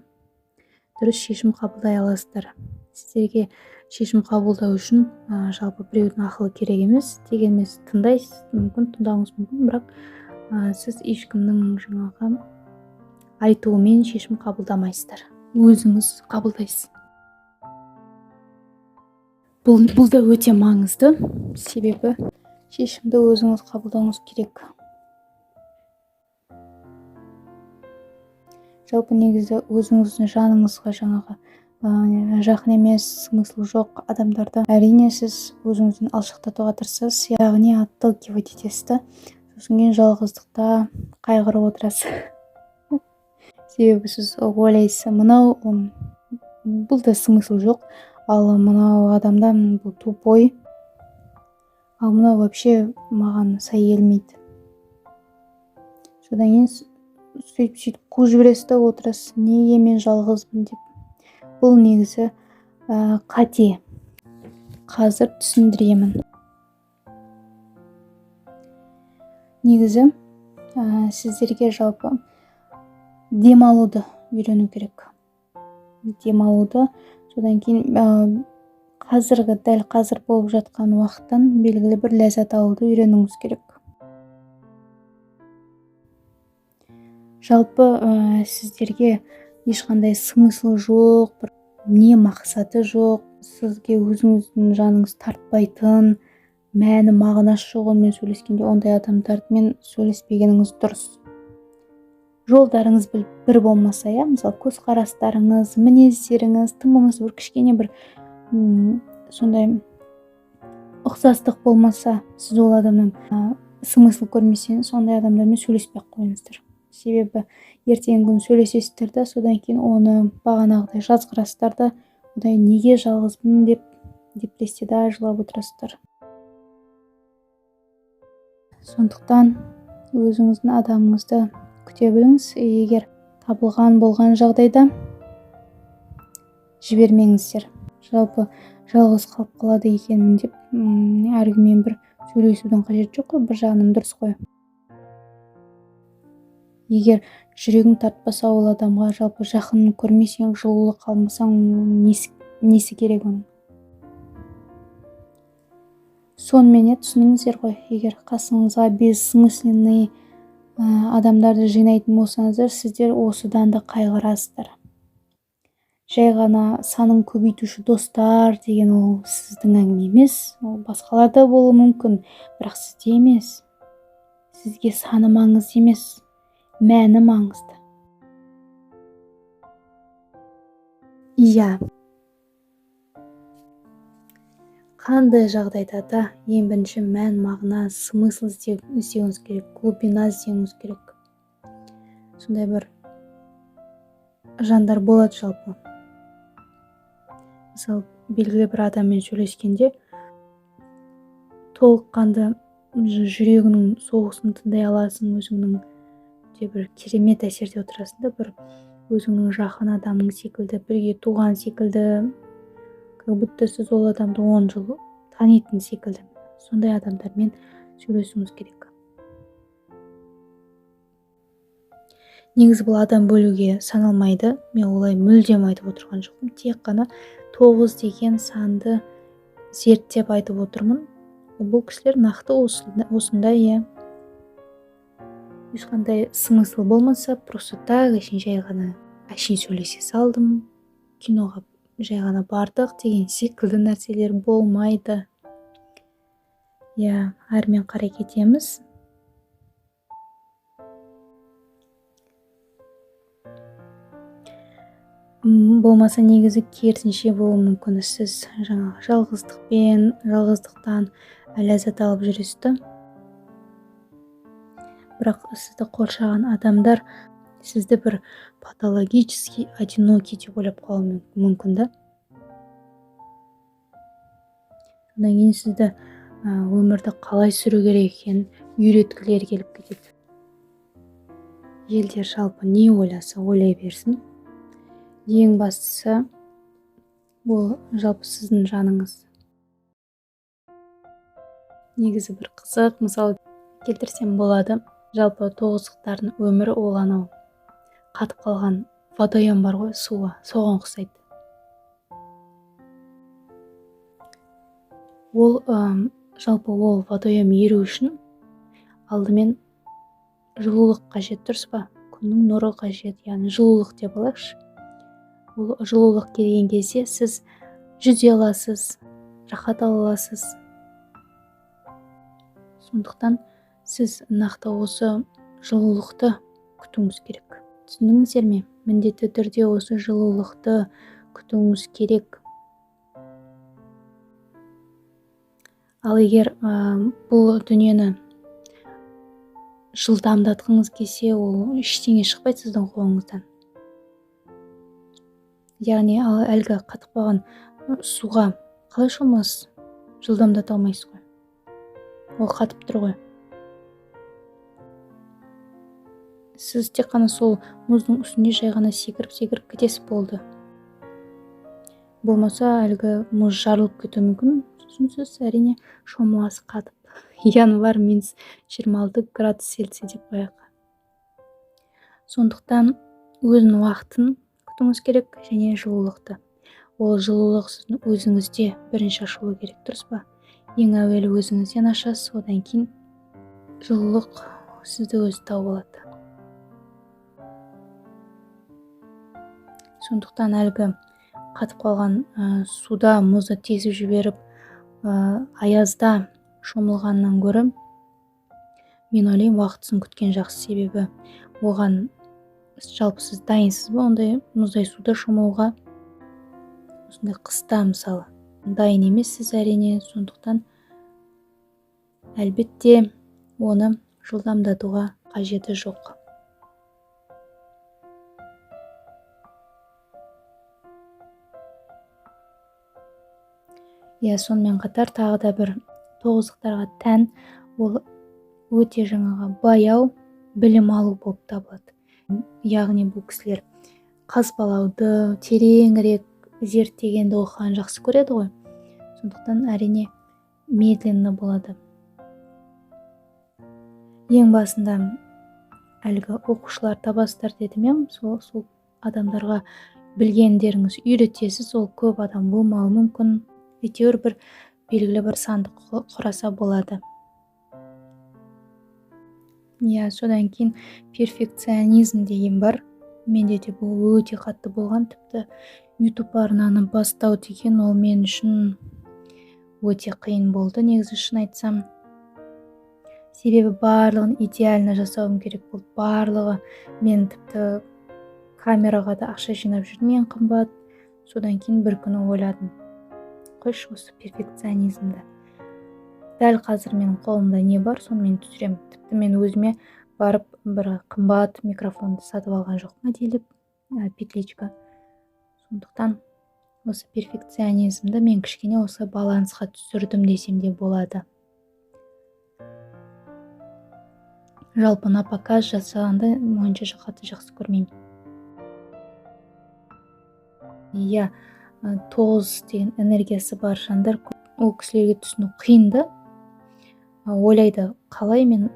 S1: дұрыс шешім қабылдай аласыздар. Сіздерге шешім қабылдау үшін жалпы біреудің ақылы керек емес, дегенмен тыңдайсыз, тыңдауыңыз мүмкін, бірақ сіз ешкімнің айтуымен шешім қабылдамайсыздар. Өзіңіз қабылдайсыз. Бұл да өте маңызды, себебі шешімді өзіңіз қабылдауыңыз керек. Жалпы негізі өзіңіздің жаныңызға жаңағы жақын емес, смысл жоқ адамдарды әрине сіз өзіңізден алшақтатуға тырысасыз, яғни отталкивать етесіз да, сосын кейін жалғыздықта қайғырып отырасыз. Себебі сіз ойлайсыз, мынау бұл да смысл жоқ, ал мынау адамда бұл тупой, ал мынау вообще маған сай келмейді. Содан кейін сөйтіп қуып жібересіз да отырасыз, неге мен жалғызбын деп. Бұл негізі қате. Қазір түсіндіремін. Негізі сіздерге жалпы демалуды үйрену керек. Демалуды, содан кейін дәл қазір болып жатқан уақыттан белгілі бір ләззат алуды үйренуіңіз керек. Жалпы сіздерге ешқандай смысл жоқ, бір не мақсаты жоқ, сізге өзіңіздің жаныңыз тартпайтын, мәні мағынасы жоқ онымен сөйлескенде, ондай адамдармен сөйлеспегеніңіз дұрыс. Жолдарыңыз бір болмаса, мысалы көзқарастарыңыз, мінездеріңіз, тым болмаса бір кішкене бір сондай ұқсастық болмаса, сіз ол адамнан смысл көрмесеңіз, сондай адамдармен сөйлеспей қойыңыздар. Себебі ертеңгі күн сөйлесесіздер да, содан кейін оны бағанағыдай жазғырасыздар да, одан неге жалғызбын деп депрессияда жылап отырасыздар. Сондықтан өзіңіздің адамыңызды күте біліңіз. Егер табылған болған жағдайда жібермеңіздер. Жалпы жалғыз қалып қалады екенмін деп әркіммен бір сөйлесудің қажеті жоқ қой, бір жағынан дұрыс қой. Егер жүрегің тартпаса ол адамға, жалпы жақын көрмесең, жылулық қалмасаң, несі керек оның? Сонымен түсініңіздер ғой, егер қасыңызға бессмысленный адамдарды жинайтын болсаңыздар, сіздер осыдан да қайғырасыздар. Жай ғана санын көбейтуші достар деген ол сіздің әңгіме емес, ол басқаларда болуы мүмкін, бірақ сізде емес. Сізге саны маңызды емес, мәні маңызды. Иә. Қандай жағдайда да ең бірінші мән, мағына, смысл іздеуіңіз керек, глубина іздеуіңіз керек. Сондай бір жандар болады жалпы. Мысалы, белгілі бір адаммен сөйлескенде толыққанды жүрегінің соғысын тыңдай аласың, өзіңнің бір керемет әсерде отырасың да, бір өзіңнің жақын адамың секілді, бірге туған секілді, как будто сіз ол адамды 10 жыл танитын секілді. Сондай адамдармен сөйлесуіңіз керек. Негізі бұл адам бөлуге саналмайды. Мен олай мүлдем айтып отырған жоқпын. Тек қана 9 деген санды зерттеп айтып отырмын. Бұл кісілер нақты осындай, ешқандай смысл болмаса, просто так жай ғана сөйлесе салдым, киноға жай ғана бардық деген секілді нәрселер болмайды. Әрмен қарай кетеміз. Болмаса негізі керісінше болуы мүмкін. Сіз жаңағы жалғыздықтан ләззат алып жүресіз. Бірақ сізді қоршаған адамдар сізді бір патологически одинокий деп ойлап қалуы мүмкін да. Одан кейін сізді өмірді қалай сүру керек екенін үйреткілер келіп кетеді. Елдер жалпы не ойласа ойлай берсін. Ең бастысы бұл жалпы сіздің жаныңыз. Негізі бір қызық мысал келтірсем болады. Жалпы тоғыздықтардың өмірі ол анау қатып қалған водоем бар ғой, суы, соған ұқсайды. Жалпы ол водоем еру үшін алдымен жылулық қажет, дұрыс па? Күннің нұры қажет, яғни жылулық деп алайықшы. Ол жылулық келген кезде сіз жүзе аласыз, рахат ала аласыз. Сондықтан сіз нақты осы жылулықты күтуіңіз керек. Түсіндіңіздер ме? Міндетті түрде осы жылулықты күтуіңіз керек. Ал егер бұл дүниені жылдамдатқыңыз келсе, ол ештеңе шықпайды сіздің қолыңыздан. Яғни әлгі қатып қалған суға қалай шомыласыз? Жылдамдата алмайсыз ғой. Ол қатып тұр ғой. Сіз тек қана сол мұздың үстінде жай ғана секіріп кетесіз болды. Болмаса әлгі мұз жарылып кетуі мүмкін. Сосын сіз әрине шомыласыз қатып. Январь -26 градус Цельсий деп қояйық. Сондықтан өзінің уақытын күтуіңіз керек және жылулықты. Ол жылулық сіздің өзіңізде бірінші ашылу керек, дұрыс па? Ең әуелі өзіңізден ашасыз, одан кейін жылулық сізді өзі тауып алады. Сондықтан әлгі қатып қалған суда мұзды тесіп жіберіп, аязда шомылғаннан гөрі, мен ойлаймын, уақытысын күткен жақсы. Себебі оған жалпы сіз дайынсыз ба ондай мұздай суда шомылуға? Осындай қыста мысалы дайын емессіз әрине. Сондықтан әлбетте оны жылдамдатуға қажеті жоқ. Сонымен қатар тағы да бір тоғыздықтарға тән, ол өте баяу білім алу болып табылады. Яғни бұл кісілер қазбалауды, тереңірек зерттегенді оқыған жақсы көреді ғой. Сондықтан әрине медленно болады. Ең басында әлгі оқушылар табасыздар дедім мен, сол адамдарға білгендеріңіз үйретесіз, ол көп адам болмауы мүмкін. Әйтеуір бір белгілі бір санды құраса болады. Содан кейін перфекционизм деген бар. Менде де бұл өте қатты болған. Тіпті YouTube арнаны бастау деген ол мен үшін өте қиын болды, негізі шын айтсам. Себебі барлығын идеально жасауым керек болды. Барлығы, мен тіпті камераға да ақша жинап жүрдім, ең қымбат. Содан кейін бір күні ойладым, қойшы осы перфекционизмді. Дәл қазір менің қолымда не бар, соны мен түсіремін. Тіпті мен өзіме барып бір қымбат микрофонды сатып алған жоқпын, әдейілеп, петличка. Сондықтан осы перфекционизмді мен кішкене осы балансқа түсірдім десем де болады. Жалпы на показ жасағанды онша жақсы көрмеймін. 9 деген энергиясы бар жандар, ол кісілерге түсіну қиынды. Ойлайды, қалай мен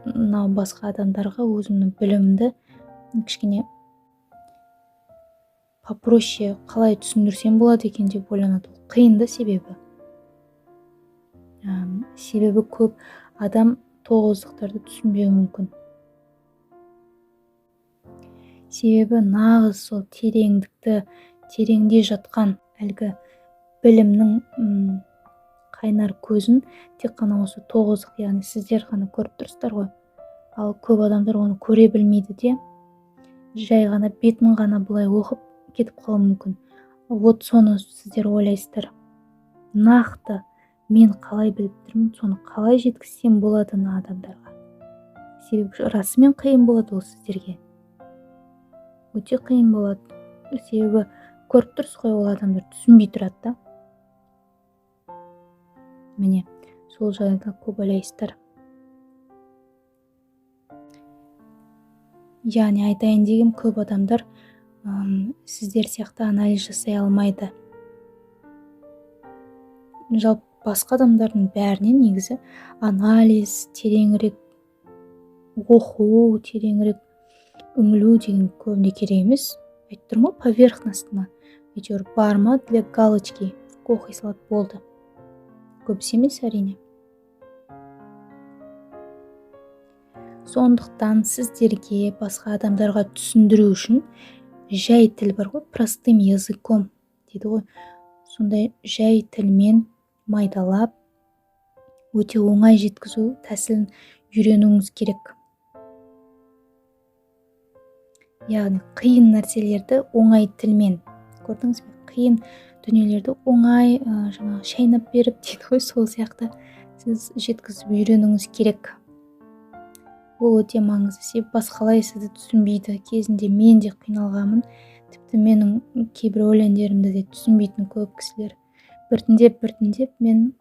S1: басқа адамдарға өзімнің білімді кішкене попроще қалай түсіндірсем болады екен деп ойланады. Қиынды себебі көп адам тоғыздықтарды түсінбеуі мүмкін. Себебі нағыз сол тереңде жатқан әлгі білімнің қайнар көзін тек қана осы тоғыздық, яғни сіздер ғана көріп тұрсыздар ғой. Ал көп адамдар оны көре білмейді де, жай ғана бетін ғана былай оқып кетіп қалуы мүмкін. Вот соны сіздер ойлайсыздар. Нақты мен қалай біліп тұрмын, соны қалай жеткізсем болады адамдарға. Себебі расымен қиын болады ол сіздерге. Өте қиын болады. Себебі көріп тұрсыз ғой, ол адамдар түсінбей тұрады да. Міне, сол жайында көп ойлайсыздар. Яғни айтайын дегенім, көп адамдар сіздер сияқты анализ жасай алмайды. Жалпы басқа адамдардың бәрінен негізі анализ, тереңірек оқу, тереңірек үңілу деген көбіне керек емес. Айтып тұрмын ғой, поверхностно. Әйтеуір бар ма для галочки оқи салады болды. Көбісі емес әрине. Сондықтан сіздерге басқа адамдарға түсіндіру үшін жай тіл бар ғой, простым языком дейді ғой. Сондай жай тілмен майдалап өте оңай жеткізу тәсілін үйренуіңіз керек. Яғни қиын нәрселерді оңай тілмен, көрдіңіз бе? Қиын дүниелерді оңай жаңағы шайнап беріп дейді ғой, сол сияқты сіз жеткізіп үйренуіңіз керек. Ол өте маңызды, себебі басқалай сізді түсінбейді. Кезінде мен де қиналғанмын, тіпті менің кейбір өлеңдерімді де түсінбейтін көп кісілер. Біртіндеп мен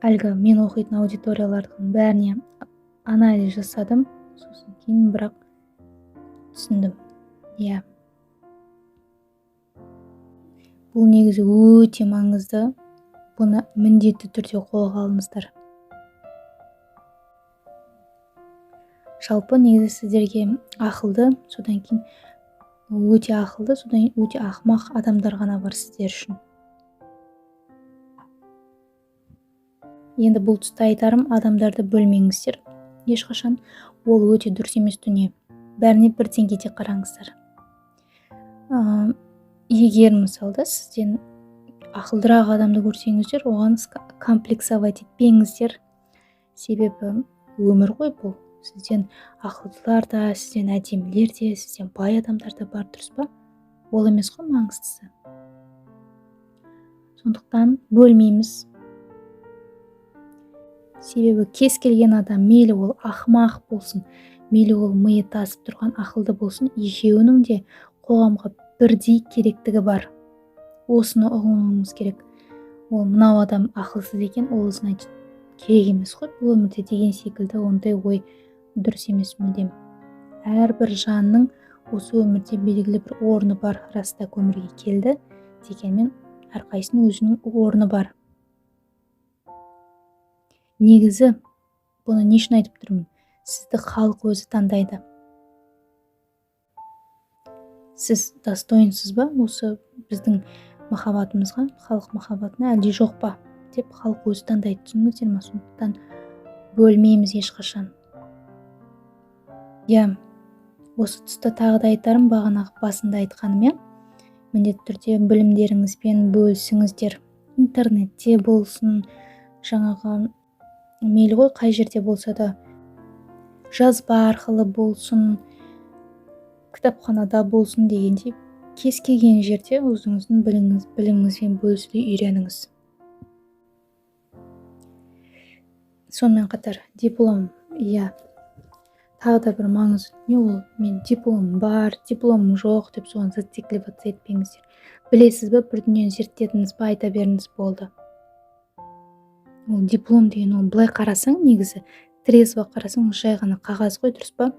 S1: әлгі мен оқитын аудиториялардың бәріне анализ жасадым, сосын кейін бірақ түсіндім. Бұл негізі өте маңызды. Бұны міндетті түрде қолға алыңыздар. Жалпы негізі сіздерге ақылды, содан кейін өте ақылды, содан кейін өте ақымақ адамдар ғана бар сіздер үшін. Енді бұл тұста айтарым, адамдарды бөлмеңіздер. Ешқашан ол өте дұрыс емес дүние. Бәріне бір деңгейде қараңыздар. Егер мысалда сізден ақылдырақ адамды көрсеңіздер, оған комплексовать етпеңіздер. Себебі өмір ғой бұл. Сізден ақылдылар да, сізден әдемілер де, сізден бай адамдар да бар, дұрыс па? Ол емес қой маңыздысы. Сондықтан бөлмейміз. Себебі кез келген адам, мейлі ол ақымақ болсын, мейлі ол миы тасып тұрған ақылды болсын, екеуінің де қоғамға бірдей керектігі бар. Осыны ұғынуымыз керек. Ол мынау адам ақылсыз екен, ол значит керек емес қой бұл өмірде деген секілді ондай ой дұрыс емес мүлдем. Әрбір жанның осы өмірде белгілі бір орны бар. Раста өмірге келді, дегенмен әрқайсының өзінің орны бар. Негізі, бұны не үшін айтып тұрмын? Сізді халық өзі таңдайды. Сіз достоинсыз ба осы біздің махаббатымызға, халық махаббатына, әлде жоқ па деп халық өзі таңдайды, түсіндіңіздер ме? Сондықтан бөлмейміз ешқашан. Осы тұста тағы да айтарым, бағанағы басында айтқаным, міндетті түрде білімдеріңізбен бөлісіңіздер. Интернетте болсын, жаңағы мейлі ғой қай жерде болса да, жазба арқылы болсын, кітапханада болсын дегендей, кез келген жерде өзіңіздің біліміңізбен бөлісуді үйреніңіз. Сонымен қатар диплом, тағы да бір маңызды дүние, ол мен дипломым бар, дипломым жоқ деп соған зацикливаться етпеңіздер. Білесіз бе, бір дүниені зерттедіңіз бе, айта беріңіз, болды. Ол диплом деген, ол былай қарасаң, негізі трезво қарасаң, жай ғана қағаз ғой, дұрыс па?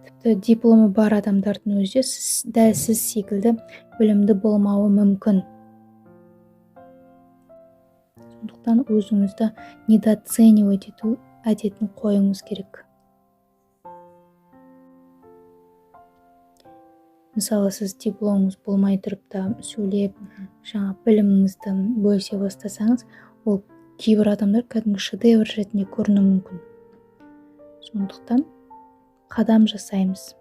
S1: Тіпті дипломы бар адамдардың өзі дәл сіз секілді білімді болмауы мүмкін. Сондықтан өзіңізді недооценивать ету әдетін қойыңыз керек. Мысалы, сіз дипломыңыз болмай тұрып та сөйлеп, жаңа біліміңізді бөлісе бастасаңыз, ол кейбір адамдар кәдімгі шедевр ретінде көрінуі мүмкін. Сондықтан қадам жасаймыз.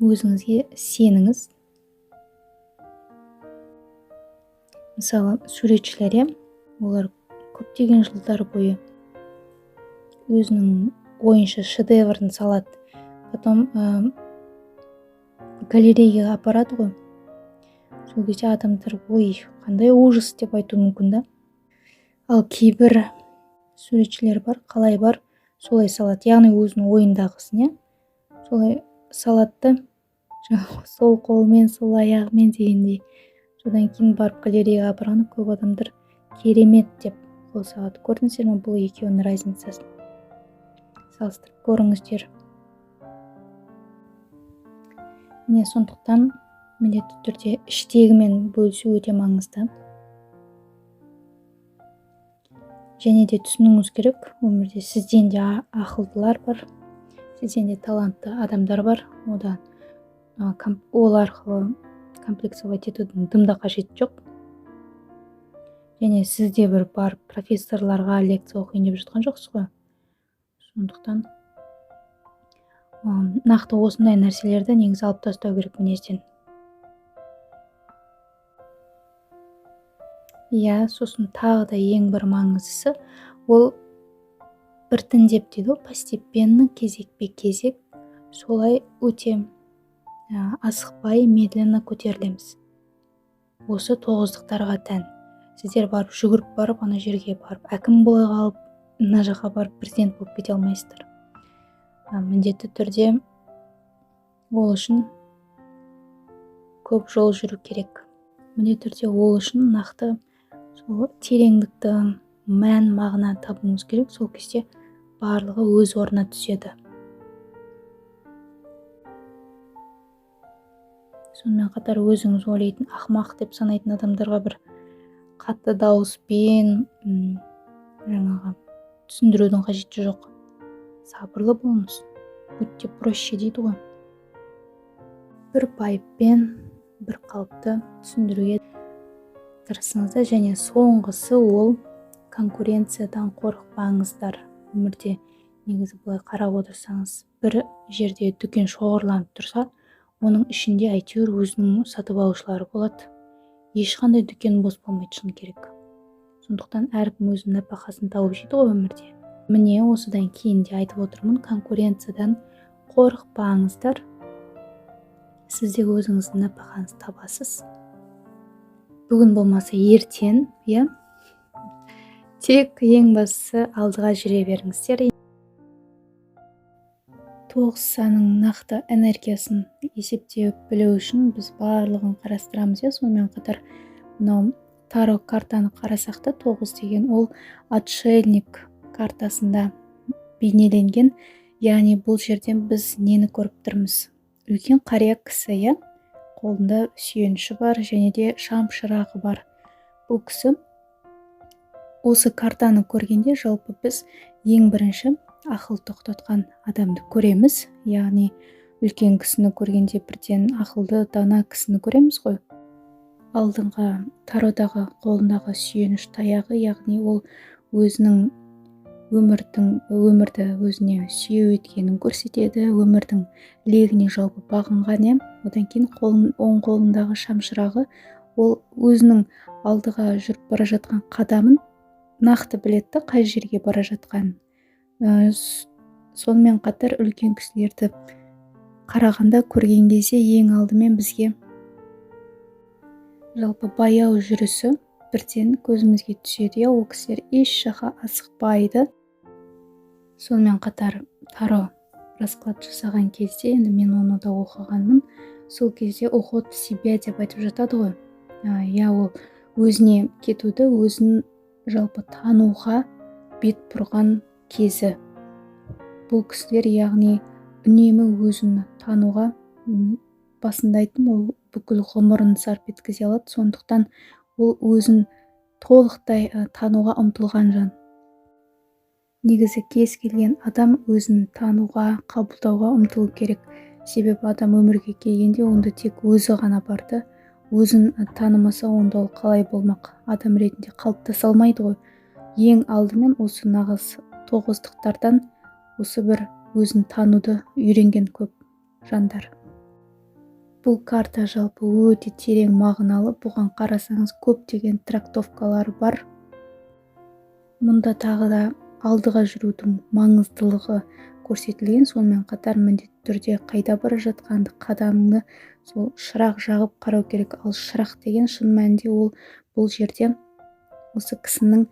S1: Өзіңізге сеніңіз. Мысалы, суретшілер, олар көптеген жылдар бойы өзінің ойынша шедеврын салады. Потом галереяға апарады ғой. Сол кезде адамдар, ой, қандай ужас деп айту мүмкін да. Ал кейбір суретшілер бар, қалай бар, солай салады. Яғни өзінің ойындағысын, солай салады, сол қолмен, сол аяғымен дегендей. Содан кейін барып галереяға апарғанда көп адамдар керемет деп қол салады. Көрдіңіздер ме бұл екеуінің разницасын? Салыстырып көріңіздер. Міне сондықтан міндетті түрде іштегімен бөлісу өте маңызды. Және де түсінуіңіз керек, өмірде сізден де ақылдылар бар, сізден де талантты адамдар бар. Одан ол арқылы комплексовать етудің дымда қажет жоқ. Және сізде бір барып профессорларға лекция оқиын деп жатқан жоқсыз ғой. Сондықтан нақты осындай нәрселерді негізі алып тастау керек мінезден. Сосын тағы да ең бір маңыздысы ол біртіндеп дейді ғой, постепенно, кезекпе кезек солай өте асықпай медленно көтерілеміз. Осы тоғыздықтарға тән. Сіздер барып жүгіріп барып ана жерге барып әкім бола қалып мына жаққа барып президент болып кете алмайсыздар. Міндетті түрде ол үшін көп жол жүру керек. Міндетті түрде ол үшін нақты сол тереңдікті, мән мағына табуыңыз керек. Сол кезде барлығы өз орнына түседі. Сонымен қатар өзіңіз ойлайтын, ақымақ деп санайтын адамдарға бір қатты дауыспен жаңағы түсіндірудің қажеті жоқ. Сабырлы болыңыз. Будьте проще дейді ғой. Бір байыппен, бір қалыпты түсіндіруге тырысыңыздар. Және соңғысы ол конкуренциядан қорықпаңыздар. Өмірде негізі былай қарап отырсаңыз, бір жерде дүкен шоғырланып тұрса, оның ішінде әйтеуір өзінің сатып алушылары болады. Ешқандай дүкен бос болмайды, шын керек. Сондықтан әркім өзінің нәпақасын тауып жейді ғой өмірде. Міне осыдан кейін де айтып отырмын, конкуренциядан қорықпаңыздар. Сіз де өзіңіздің нәпақаңызды табасыз. Бүгін болмаса ертең, тек ең бастысы алдыға жүре беріңіздер. 9 санның нақты энергиясын есептеп білу үшін біз барлығын қарастырамыз. Сонымен қатар мынау таро картаны қарасақ та, 9 деген ол отшельник картасында бейнеленген. Яғни бұл жерден біз нені көріп тұрмыз? Үлкен қария кісі, қолында сүйеніші бар және де шам шырағы бар. Бұл кісі осы картаны көргенде жалпы біз ең бірінші ақыл тоқтатқан адамды көреміз. Яғни үлкен кісіні көргенде бірден ақылды, дана кісіні көреміз ғой. Алдыңғы тародағы қолындағы сүйеніш таяғы, яғни ол өзінің өмірді өзіне сүйеу еткенін көрсетеді, өмірдің легіне жалпы бағынған. Одан кейін оң қолындағы шамшырағы, ол өзінің алдыға жүріп бара жатқан қадамын нақты біледі, қай жерге бара жатқанын. Сонымен қатар үлкен кісілерді қарағанда, көрген кезде ең алдымен бізге жалпы баяу жүрісі бірден көзімізге түседі. Ол кісілер еш жаққа асықпайды. Сонымен қатар таро расклад жасаған кезде, енді мен оны да оқығанмын, сол кезде уход себя деп айтып жатады ғой. Ол өзіне кетуді, өзін жалпы тануға бет бұрған кезі. Бұл кісілер яғни үнемі өзін тануға, басында айттым, ол бүкіл ғұмырын сарп еткізе алады. Сондықтан ол өзін толықтай тануға ұмтылған жан. Негізі кез келген адам өзін тануға, қабылдауға ұмтылу керек. Себебі адам өмірге келгенде онда тек өзі ғана барды. Өзін танымаса, онда ол қалай болмақ? Адам ретінде қалыптаса алмайды ғой. Ең алдымен осы нағыз тоғыздықтардан осы бір өзін тануды үйренген көп жандар. Бұл карта жалпы өте терең мағыналы. Бұған қарасаңыз көптеген трактовкалары бар. Мұнда тағы да алдыға жүрудің маңыздылығы көрсетілген. Сонымен қатар міндетті түрде қайда бара жатқанды, қадамыңды сол шырақ жағып қарау керек. Ал шырақ деген шын мәнінде ол бұл жерде осы кісінің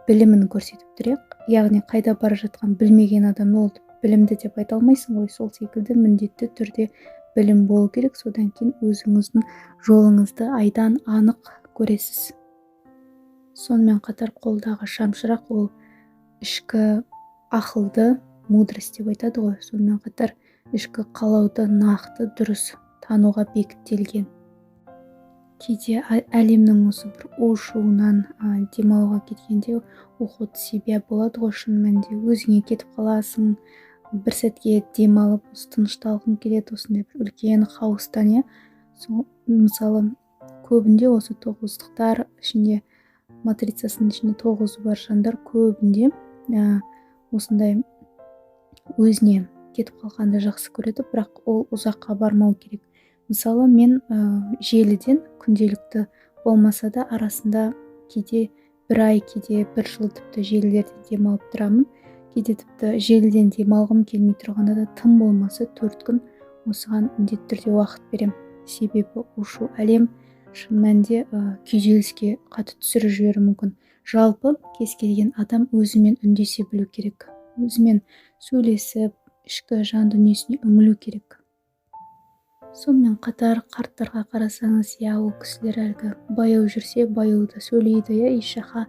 S1: білімін көрсетіп тұр. Яғни қайда бара жатқан білмеген адамды ол білімді деп айта алмайсың ғой. Сол секілді міндетті түрде білім болу керек. Содан кейін өзіңіздің жолыңызды айдан анық көресіз. Сонымен қатар қолдағы шамшырақ ол ішкі ақылды, мудрость деп айтады ғой. Сонымен қатар ішкі қалауды нақты, дұрыс тануға бекітілген. Кейде әлемнің осы бір у-шуынан демалуға кеткенде уход себя болады ғой. Шын мәнінде өзіңе кетіп қаласың, бір сәтке демалып, тынышталғың келеді осындай бір үлкен хаостан. Мысалы, көбінде осы тоғыздықтар ішінде, матрицасының ішінде 9 бар жандар көбінде осындай өзіне кетіп қалғанды жақсы көреді, бірақ ол ұзаққа бармау керек. Мысалы мен желіден күнделікті болмаса да арасында кейде бір ай, кейде бір жыл тіпті желілерден демалып тұрамын. Кейде тіпті желіден демалғым келмей тұрғанда да тым болмаса 4 күн осыған міндетті түрде уақыт берем. Себебі ушу әлем шын мәнінде күйзеліске қатты түсіріп жіберуі мүмкін. Жалпы кез келген адам өзімен үндесе білу керек. Өзімен сөйлесіп, ішкі жан дүниесіне үңілу керек. Сонымен қатар қарттарға қарасаңыз, ол кісілер әлгі баяу жүрсе, баяу да сөйлейді, еш жаққа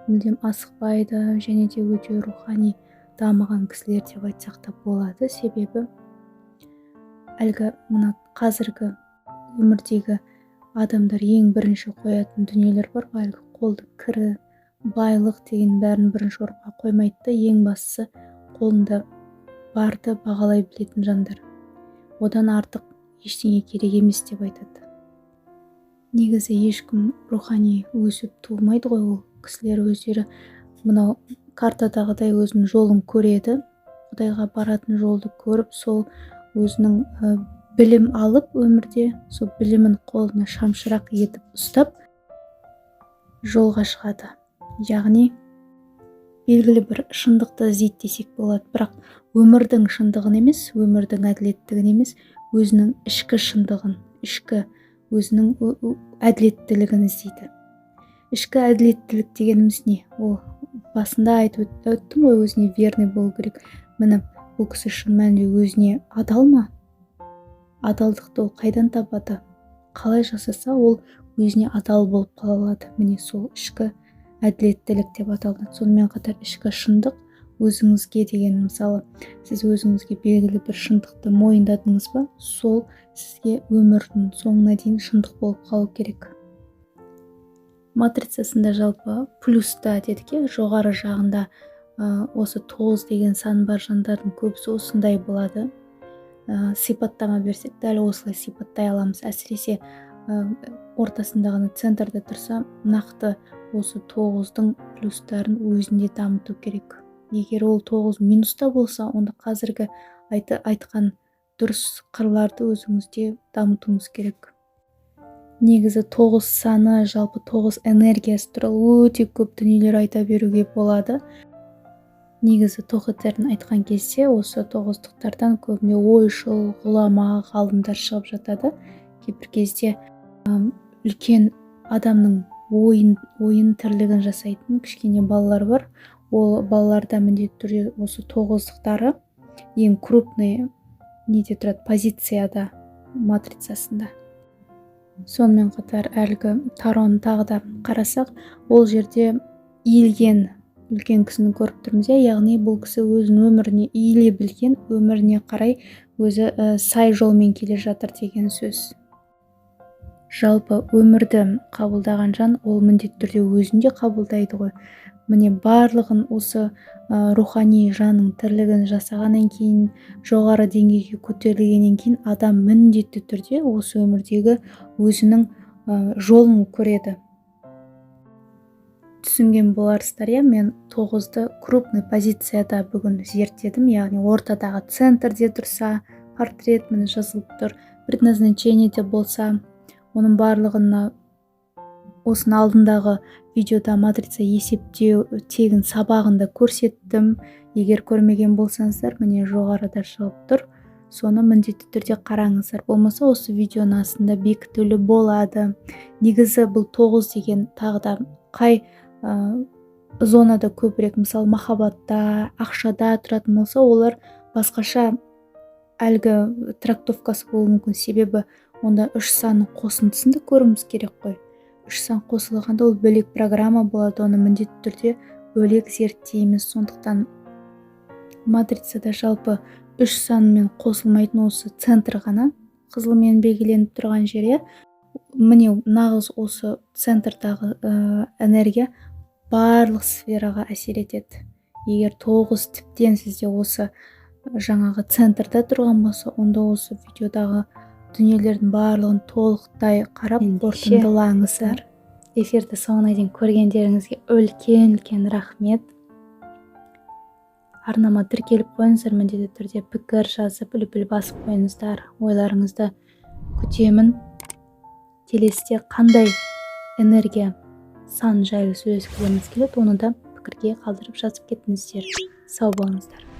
S1: мүлдем асықпайды, және де өте рухани дамыған кісілер деп айтсақ та болады. Себебі әлгі мына қазіргі өмірдегі адамдар ең бірінші қоятын дүниелер бар ғой, әлгі қолды кірі, байлық деген бәрін бірінші орынға қоймайды да, ең бастысы қолында барды бағалай білетін жандар. Одан артық ештеңе керек емес деп айтады. Негізі ешкім рухани өсіп туылмайды ғой, ол кісілер өздері мынау картадағыдай өзінің жолын көреді, Құдайға баратын жолды көріп, сол өзінің білім алып өмірде, сол білімін қолына шамшырақ етіп ұстап жолға шығады. Яғни белгілі бір шындықты іздейді десек болады, бірақ өмірдің шындығын емес, өмірдің әділеттігін емес, өзінің ішкі шындығын, ішкі өзінің әділеттілігін іздейді. Ішкі әділеттілік дегеніміз не? Ол басында айтып өттім ғой, өзіне верный болу керек. Міне бұл кісі шын мәнінде өзіне адал ма? Адалдықты ол қайдан табады? Қалай жасаса ол өзіне адал болып қала алады? Міне сол ішкі әділеттілік деп аталады. Сонымен қатар ішкі шындық өзіңізге деген, мысалы, сіз өзіңізге белгілі бір шындықты мойындадыңыз ба, сол сізге өмірдің соңына дейін шындық болып қалу керек. Матрицасында жалпы плюста дедік, жоғары жағында осы 9 деген сан бар жандардың көбісі осындай болады. Сипаттама берсек, дәл осылай сипаттай аламыз. Әсіресе ортасындағыны центрда тұрса, нақты осы 9-дың плюстарын өзінде дамыту керек. Егер ол 9 минуста болса, онда қазіргі айтқан дұрыс қырларды өзіңізде дамытуыңыз керек. Негізі 9 саны, жалпы 9 энергиясы туралы өте көп дүниелер айта беруге болады. Негізі тоқетерін айтқан кезде осы 9-дықтардан көбіне ойшыл, ғұлама, ғалымдар шығып жатады. Кейбір кезде үлкен адамның ойын тірлігін жасайтын кішкене балалар бар. Ол балаларда міндетті түрде осы 9-дықтары ең крупный неде тұрады, позицияда матрицасында. Сонымен қатар әлгі Тарон тағы да қарасақ, ол жерде иілген үлкен кісіні көріп тұрмыз, яғни бұл кісі өзінің өміріне иіле білген, өміріне қарай өзі сай жолмен келе жатыр деген сөз. Жалпы өмірді қабылдаған жан ол міндетті түрде өзінде қабылдайды ғой. Міне барлығын осы рухани жанның тірлігін жасағаннан кейін, жоғары деңгейге көтерілгеннен кейін адам міндетті түрде осы өмірдегі өзінің жолын көреді. Түсінген боларсыздар, мен 9-ды крупный позицияда бүгін зерттедім, яғни ортадағы центрде тұрса, портрет міне жазылып тұр, предназначениеде болса, оның барлығына осының алдындағы видеода матрица есептеу тегін сабағында көрсеттім. Егер көрмеген болсаңыздар, міне жоғарыда шығып тұр. Соны міндетті түрде қараңыздар. Болмаса осы видеоның астында бекітулі болады. Негізі бұл 9 деген тағы да қай зонада көбірек, мысалы махаббатта, ақшада тұратын болса, олар басқаша әлгі трактовкасы болуы мүмкін. Себебі онда 3 санның қосындысында көруіміз керек қой. 3 сан қосылғанда ол бөлек программа болады, оны міндетті түрде бөлек зерттейміз. Сондықтан матрицада жалпы 3 санмен қосылмайтын осы центр ғана қызылмен белгіленіп тұрған жерге, міне нағыз осы центрдағы энергия барлық сфераға әсер етеді. Егер 9 тіптен сізде осы жаңағы центрда тұрған болса, онда осы видеодағы дүниелердің барлығын толықтай қарап қорытындылаңыздар. Эфирді соңына дейін көргендеріңізге үлкен рахмет. арнама тіркеліп қойыңыздар, міндетті түрде пікір жазып үлпіл басып қойыңыздар. Ойларыңызды күтемін. Келесіде қандай энергия сан жайлы сөйлескілеріңіз келеді, оны да пікірге қалдырып жазып кетіңіздер. Сау болыңыздар.